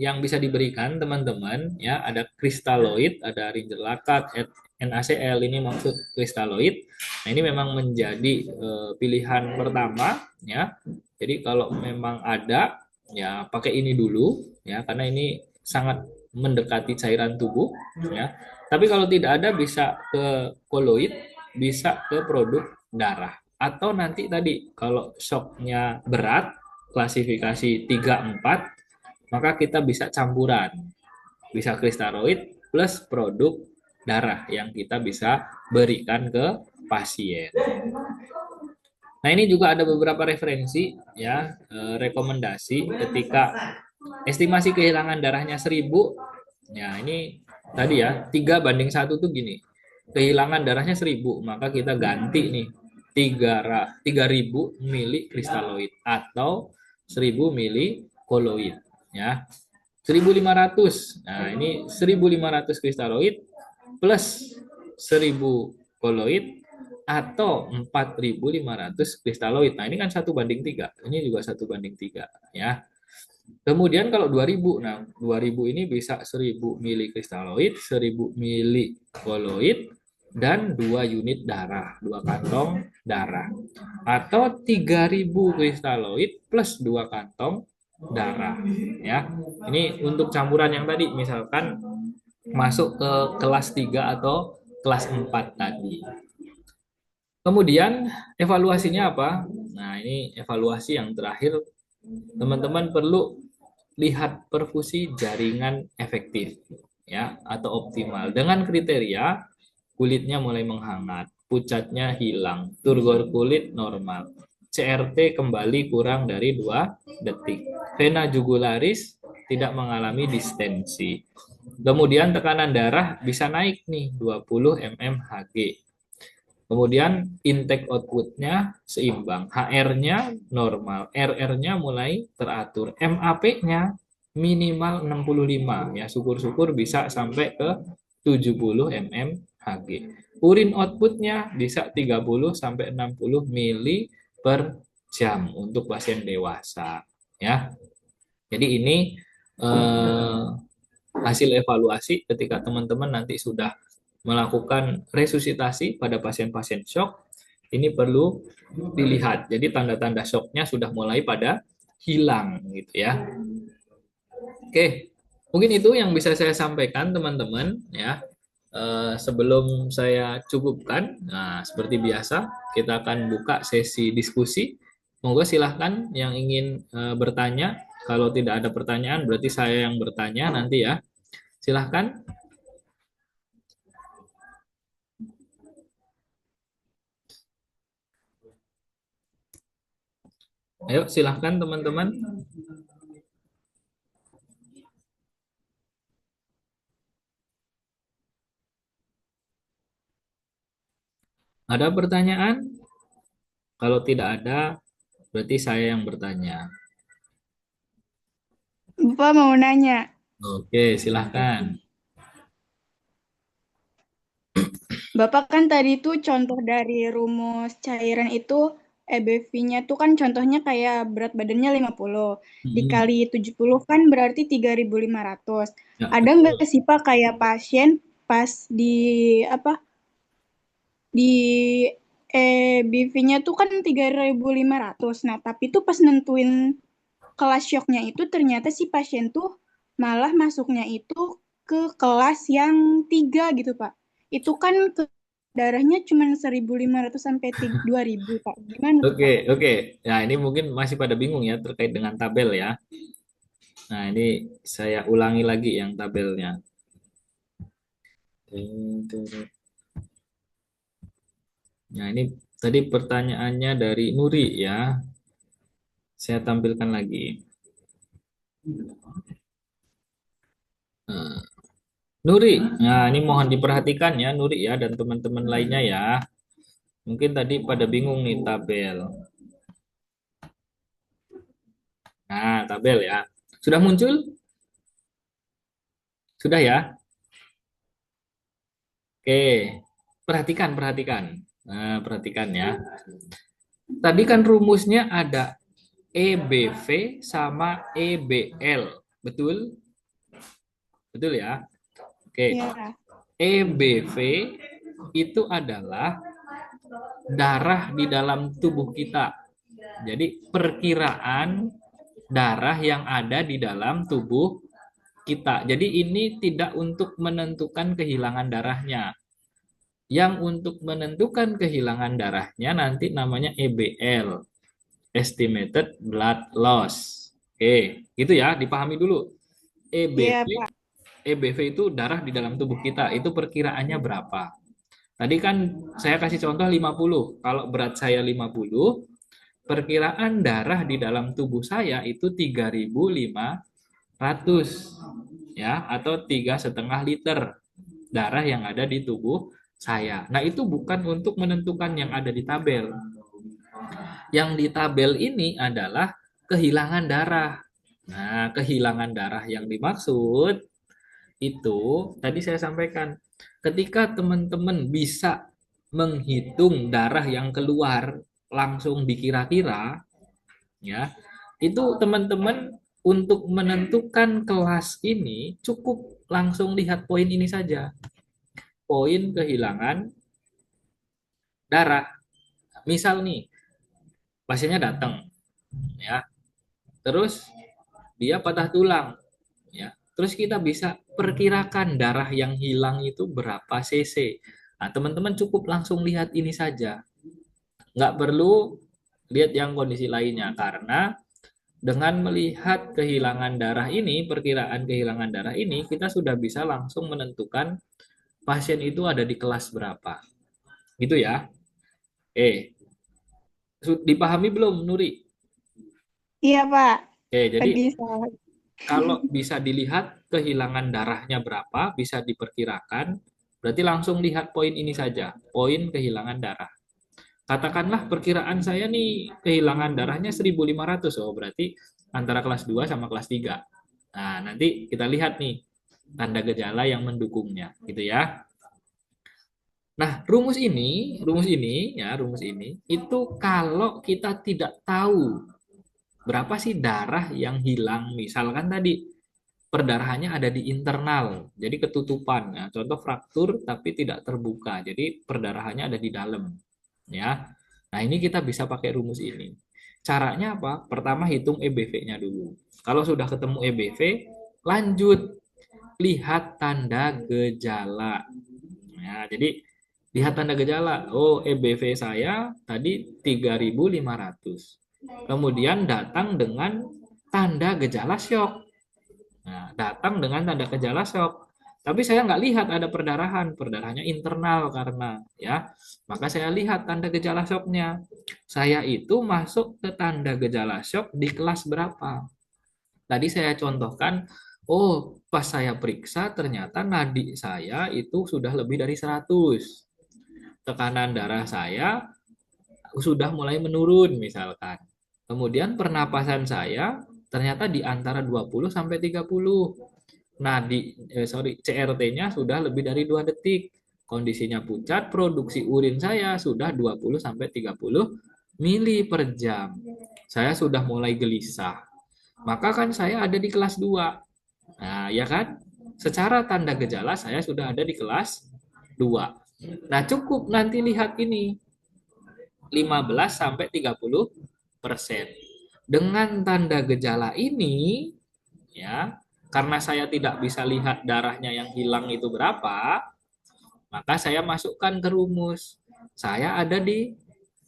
yang bisa diberikan teman-teman ya, ada kristaloid, ada ringer lakat, NaCl, ini maksud kristaloid. Nah, ini memang menjadi pilihan pertama ya. Jadi kalau memang ada ya pakai ini dulu ya, karena ini sangat mendekati cairan tubuh ya. Tapi kalau tidak ada bisa ke koloid, bisa ke produk darah. Atau nanti tadi kalau shocknya berat, klasifikasi 3-4, maka kita bisa campuran. Bisa kristaroid plus produk darah yang kita bisa berikan ke pasien. Nah, ini juga ada beberapa referensi ya, rekomendasi ketika estimasi kehilangan darahnya 1.000. Ya, ini tadi ya, 3:1 tuh gini. Kehilangan darahnya 1.000, maka kita ganti nih 3.000 mili kristaloid atau 1.000 mili koloid ya. 1.500. Nah, ini 1.500 kristaloid plus 1.000 koloid atau 4.500 kristaloid. Nah, ini kan 1:3. Ini juga 1:3 ya. Kemudian kalau 2.000, nah 2.000 ini bisa 1.000 mili kristaloid, 1.000 mili koloid, dan 2 unit darah, 2 kantong darah. Atau 3.000 kristaloid plus 2 kantong darah. Ya, ini untuk campuran yang tadi, misalkan masuk ke kelas 3 atau kelas 4 tadi. Kemudian evaluasinya apa? Nah, ini evaluasi yang terakhir, teman-teman perlu lihat perfusi jaringan efektif ya atau optimal dengan kriteria kulitnya mulai menghangat, pucatnya hilang, turgor kulit normal, CRT kembali kurang dari 2 detik, vena jugularis tidak mengalami distensi. Kemudian tekanan darah bisa naik nih 20 mmHg. Kemudian intake outputnya seimbang, HR-nya normal, RR-nya mulai teratur, MAP-nya minimal 65 ya, syukur-syukur bisa sampai ke 70 mmHg. Urin outputnya bisa 30 sampai 60 mili per jam untuk pasien dewasa ya. Jadi ini eh, hasil evaluasi ketika teman-teman nanti sudah melakukan resusitasi pada pasien-pasien shock, ini perlu dilihat. Jadi tanda-tanda shocknya sudah mulai pada hilang gitu ya. Oke, mungkin itu yang bisa saya sampaikan teman-teman ya. Sebelum saya cukupkan, nah seperti biasa kita akan buka sesi diskusi. Monggo silahkan yang ingin bertanya. Kalau tidak ada pertanyaan, berarti saya yang bertanya nanti ya. Silahkan. Ayo silahkan teman-teman. Ada pertanyaan? Kalau tidak ada, berarti saya yang bertanya. Bapak mau nanya, Oke, silahkan. Bapak kan tadi tuh contoh dari rumus cairan itu EBV-nya tuh kan contohnya kayak berat badannya 50 Hmm, dikali 70 kan berarti 3.500. ya, Ada nggak betul. sih Pak kayak pasien pas di apa di EBV-nya tuh kan 3.500. Nah, tapi tuh pas nentuin kelas syoknya itu ternyata si pasien tuh malah masuknya itu ke kelas yang 3 gitu Pak. Itu kan ke darahnya cuma 1.500 sampai 2.000 Pak. Gimana tuh Oke, Pak? oke. Nah, ini mungkin masih pada bingung ya terkait dengan tabel ya. Nah, ini saya ulangi lagi yang tabelnya. Nah, ini tadi pertanyaannya dari Nuri ya. Saya tampilkan lagi. Nah, Nuri, nah ini mohon diperhatikan ya Nuri ya dan teman-teman lainnya ya. Mungkin tadi pada bingung nih tabel. Nah, tabel ya. Sudah muncul? Sudah ya? Oke, perhatikan, perhatikan. Nah, perhatikan ya. Tadi kan rumusnya ada EBV sama EBL. Betul? Betul ya? Oke. Ya, EBV itu adalah darah di dalam tubuh kita. Jadi perkiraan darah yang ada di dalam tubuh kita. Jadi ini tidak untuk menentukan kehilangan darahnya. Yang untuk menentukan kehilangan darahnya nanti namanya EBL, Estimated Blood Loss. Oke, gitu ya, dipahami dulu. iya EBV, Pak. EBV itu darah di dalam tubuh kita, itu perkiraannya berapa? Tadi kan saya kasih contoh 50. Kalau berat saya 50, perkiraan darah di dalam tubuh saya itu 3.500 ya, atau 3,5 liter darah yang ada di tubuh saya. Nah, itu bukan untuk menentukan yang ada di tabel. Yang di tabel ini adalah kehilangan darah. Nah, kehilangan darah yang dimaksud itu tadi saya sampaikan, ketika teman-teman bisa menghitung darah yang keluar langsung dikira-kira, ya, itu teman-teman untuk menentukan kelas ini cukup langsung lihat poin ini saja, poin kehilangan darah. Misal nih, pasiennya datang, ya, terus dia patah tulang, ya, terus kita bisa perkirakan darah yang hilang itu berapa cc. Nah, teman-teman cukup langsung lihat ini saja, nggak perlu lihat yang kondisi lainnya, karena dengan melihat kehilangan darah ini, perkiraan kehilangan darah ini, kita sudah bisa langsung menentukan pasien itu ada di kelas berapa. Gitu ya. Dipahami belum, Nuri? Iya Pak. Jadi Tadi salah. kalau bisa dilihat kehilangan darahnya berapa, bisa diperkirakan, berarti langsung lihat poin ini saja, poin kehilangan darah. Katakanlah perkiraan saya nih kehilangan darahnya 1.500, oh berarti antara kelas 2 sama kelas 3. Nah, nanti kita lihat nih tanda gejala yang mendukungnya, gitu ya. Nah, rumus ini itu kalau kita tidak tahu berapa sih darah yang hilang, misalkan tadi perdarahannya ada di internal, jadi ketutupan. Nah, contoh fraktur tapi tidak terbuka, jadi perdarahannya ada di dalam. Ya, nah ini kita bisa pakai rumus ini. Caranya apa? Pertama hitung EBV-nya dulu. Kalau sudah ketemu EBV, lanjut lihat tanda gejala. Nah, jadi lihat tanda gejala. Oh, EBV saya tadi 3.500. Kemudian datang dengan tanda gejala syok. Nah, datang dengan tanda gejala shock. Tapi saya nggak lihat ada perdarahan, perdarahannya internal karena ya. Maka saya lihat tanda gejala shocknya. Saya itu masuk ke tanda gejala shock di kelas berapa? Tadi saya contohkan, oh pas saya periksa ternyata nadi saya itu sudah lebih dari 100. Tekanan darah saya sudah mulai menurun misalkan. Kemudian pernapasan saya ternyata di antara 20 sampai 30. Nah, CRT-nya sudah lebih dari 2 detik. Kondisinya pucat, produksi urin saya sudah 20 sampai 30 mili per jam. Saya sudah mulai gelisah. Maka kan saya ada di kelas 2. Nah, ya kan? Secara tanda gejala saya sudah ada di kelas 2. Nah, cukup nanti lihat ini 15 sampai 30%. Dengan tanda gejala ini, ya, karena saya tidak bisa lihat darahnya yang hilang itu berapa, maka saya masukkan ke rumus. Saya ada di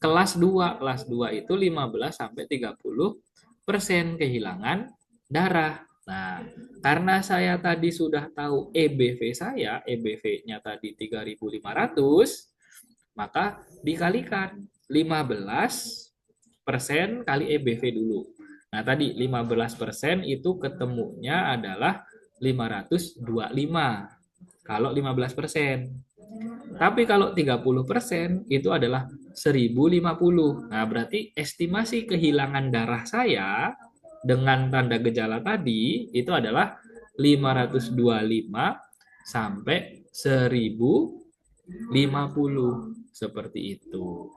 kelas 2. Kelas 2 itu 15 sampai 30% kehilangan darah. Nah, karena saya tadi sudah tahu EBV saya, EBV-nya tadi 3.500, maka dikalikan 15% kali EBV dulu. Nah, tadi 15% itu ketemunya adalah 525 kalau 15%. Tapi kalau 30% itu adalah 1050. Nah, berarti estimasi kehilangan darah saya dengan tanda gejala tadi itu adalah 525 sampai 1050. 50 seperti itu.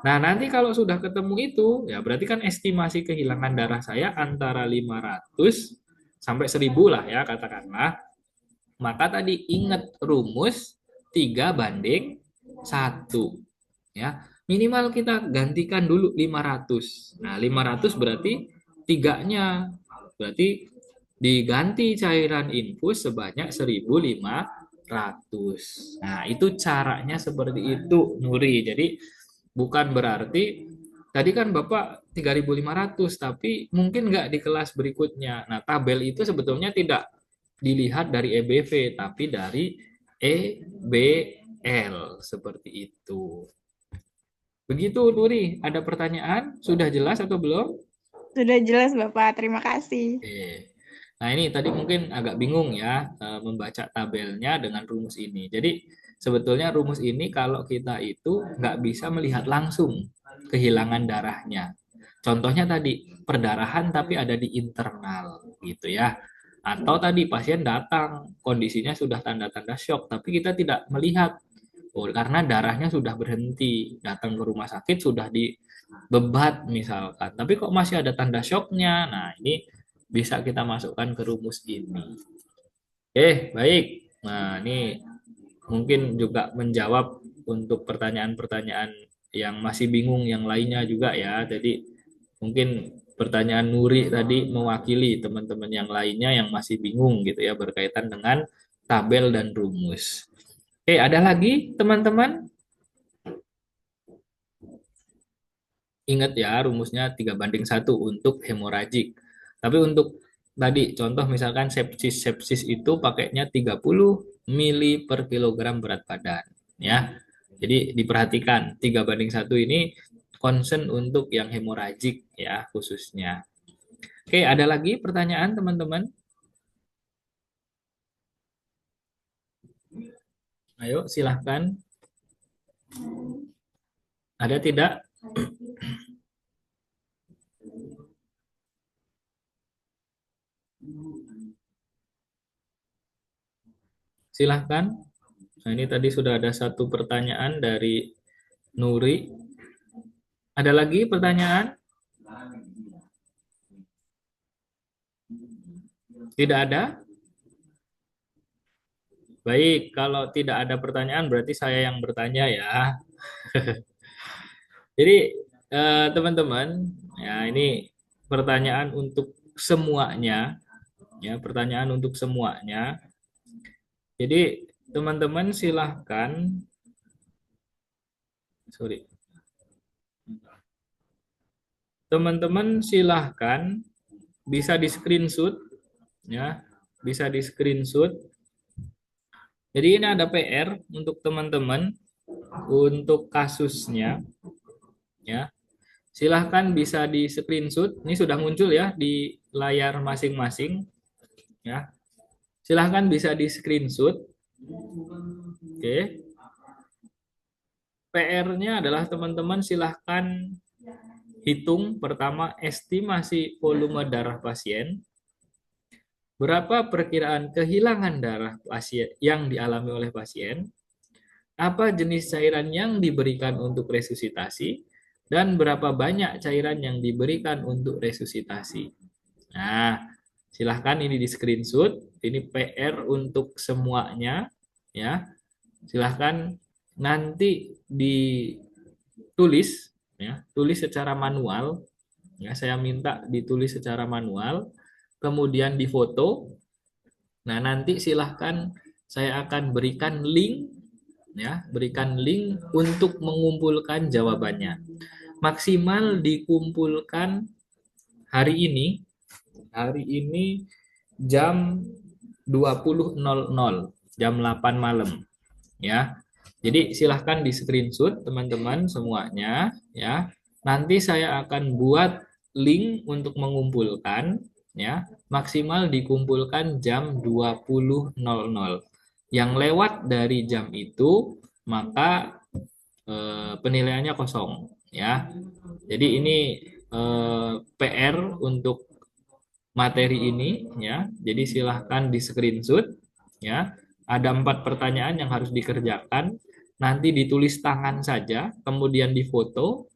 Nah, nanti kalau sudah ketemu itu, ya berarti kan estimasi kehilangan darah saya antara 500 sampai 1000 lah ya katakanlah. Maka tadi ingat rumus 3:1 ya. Minimal kita gantikan dulu 500. Nah, 500 berarti tiganya. Berarti diganti cairan infus sebanyak 1.500. Nah, itu caranya seperti itu, Nuri. Jadi bukan berarti tadi kan Bapak 3.500, tapi mungkin nggak di kelas berikutnya. Nah, tabel itu sebetulnya tidak dilihat dari EBV, tapi dari EBL. Seperti itu. Begitu, Nuri. Ada pertanyaan? Sudah jelas atau belum? Sudah jelas, Bapak. Terima kasih. Oke. Nah, ini tadi mungkin agak bingung ya membaca tabelnya dengan rumus ini. Jadi, sebetulnya rumus ini kalau kita itu nggak bisa melihat langsung kehilangan darahnya. Contohnya tadi, perdarahan tapi ada di internal gitu ya. Atau tadi pasien datang, kondisinya sudah tanda-tanda shock, tapi kita tidak melihat. Oh, karena darahnya sudah berhenti, datang ke rumah sakit sudah dibebat misalkan. Tapi kok masih ada tanda shocknya? Nah, ini bisa kita masukkan ke rumus ini. Oke, baik. Nah, ini mungkin juga menjawab untuk pertanyaan-pertanyaan yang masih bingung yang lainnya juga ya. Jadi mungkin pertanyaan Nuri tadi mewakili teman-teman yang lainnya yang masih bingung gitu ya berkaitan dengan tabel dan rumus. Oke, ada lagi teman-teman? Ingat ya, rumusnya 3:1 untuk hemoragik. Tapi untuk tadi contoh misalkan sepsis itu pakainya 30 mili per kilogram berat badan ya. Jadi diperhatikan 3:1 ini concern untuk yang hemoragik ya khususnya. Oke, ada lagi pertanyaan teman-teman? Ayo silahkan. Ada tidak? Silahkan. Nah, ini tadi sudah ada satu pertanyaan dari Nuri. Ada lagi pertanyaan? Tidak ada? Baik, kalau tidak ada pertanyaan berarti saya yang bertanya ya. Jadi teman-teman, ya ini pertanyaan untuk semuanya, ya pertanyaan untuk semuanya. Jadi teman-teman silahkan, sorry, teman-teman silahkan bisa di screenshot, ya bisa di screenshot. Jadi ini ada PR untuk teman-teman untuk kasusnya, ya. Silahkan bisa di screenshot. Ini sudah muncul ya di layar masing-masing. Ya, silahkan bisa di screenshot. Oke. PR-nya adalah teman-teman silahkan hitung pertama estimasi volume darah pasien. Berapa perkiraan kehilangan darah pasien yang dialami oleh pasien? Apa jenis cairan yang diberikan untuk resusitasi? Dan berapa banyak cairan yang diberikan untuk resusitasi? Nah, silahkan ini di screenshot. Ini PR untuk semuanya. Ya, silahkan nanti ditulis. Ya, tulis secara manual. Ya, saya minta ditulis secara manual. Kemudian difoto. Nah, nanti silahkan saya akan berikan link. Ya, berikan link untuk mengumpulkan jawabannya. Maksimal dikumpulkan hari ini jam 20.00, jam 8 malam ya. Jadi silahkan di screenshot teman-teman semuanya ya. Nanti saya akan buat link untuk mengumpulkan ya. Maksimal dikumpulkan jam 20.00. Yang lewat dari jam itu maka penilaiannya kosong ya. Jadi ini PR untuk materi ini ya. Jadi silahkan di screenshot ya. Ada 4 pertanyaan yang harus dikerjakan. nanti ditulis tangan saja, kemudian difoto.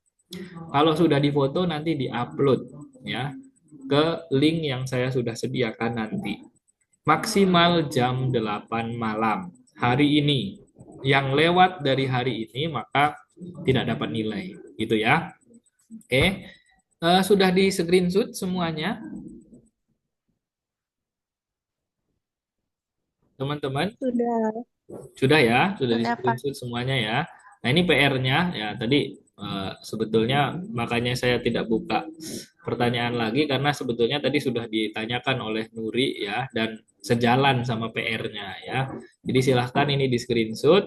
Kalau sudah difoto nanti diupload ya ke link yang saya sudah sediakan nanti. Maksimal jam 8 malam hari ini. Yang lewat dari hari ini maka tidak dapat nilai, gitu ya. Oke. Sudah di screenshot semuanya, teman-teman? Sudah. Sudah ya, sudah di Sudah, Pak. screenshot semuanya ya. Nah, ini PR-nya ya tadi sebetulnya makanya saya tidak buka pertanyaan lagi karena sebetulnya tadi sudah ditanyakan oleh Nuri ya dan sejalan sama PR-nya ya. Jadi silahkan ini di screenshot,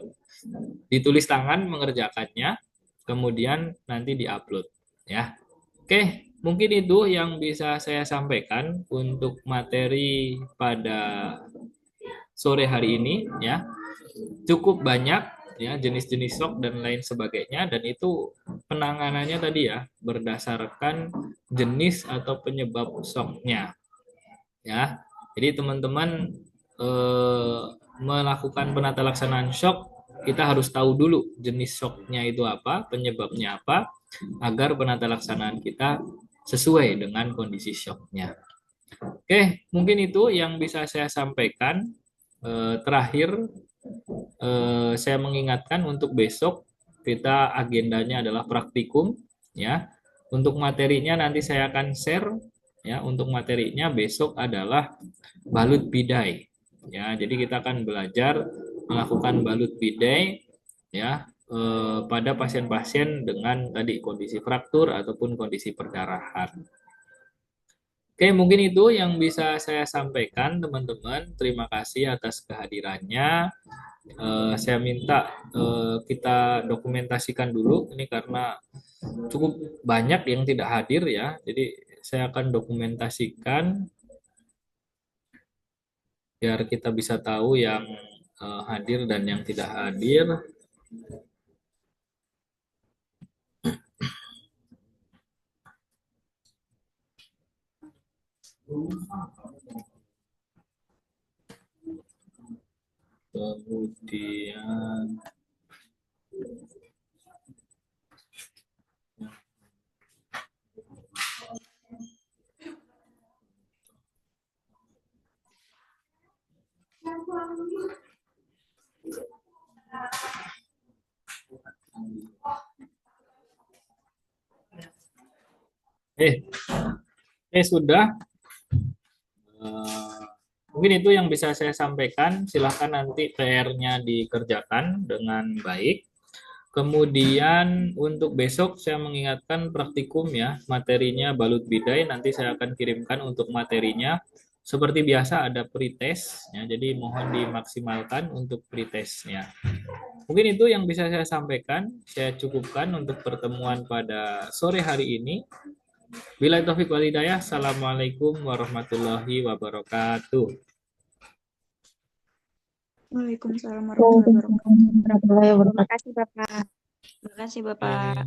ditulis tangan mengerjakannya, kemudian nanti diupload ya. Oke, mungkin itu yang bisa saya sampaikan untuk materi pada sore hari ini ya. Cukup banyak ya jenis-jenis shock dan lain sebagainya dan itu penanganannya tadi ya berdasarkan jenis atau penyebab shocknya ya. Jadi teman-teman melakukan penata laksanaan shock kita harus tahu dulu jenis shocknya itu apa, penyebabnya apa agar penata laksanaan kita sesuai dengan kondisi shocknya. Oke, mungkin itu yang bisa saya sampaikan. Terakhir saya mengingatkan untuk besok kita agendanya adalah praktikum ya. Untuk materinya nanti saya akan share ya. Untuk materinya besok adalah balut bidai ya. Jadi kita akan belajar melakukan balut bidai ya pada pasien-pasien dengan tadi kondisi fraktur ataupun kondisi perdarahan. Oke, mungkin itu yang bisa saya sampaikan, teman-teman. Terima kasih atas kehadirannya. Saya minta kita dokumentasikan dulu ini karena cukup banyak yang tidak hadir ya. Jadi saya akan dokumentasikan biar kita bisa tahu yang hadir dan yang tidak hadir. Kemudian sudah. Mungkin itu yang bisa saya sampaikan. Silahkan nanti PR-nya dikerjakan dengan baik. Kemudian untuk besok saya mengingatkan praktikum ya, materinya balut bidai. Nanti saya akan kirimkan untuk materinya. Seperti biasa ada pretest ya, jadi mohon dimaksimalkan untuk pretestnya. Mungkin itu yang bisa saya sampaikan. Saya cukupkan untuk pertemuan pada sore hari ini. Bila taufik wal hidayah. Assalamualaikum warahmatullahi wabarakatuh. Waalaikumsalam warahmatullahi wabarakatuh. Terima kasih, Bapak. Terima kasih, Bapak.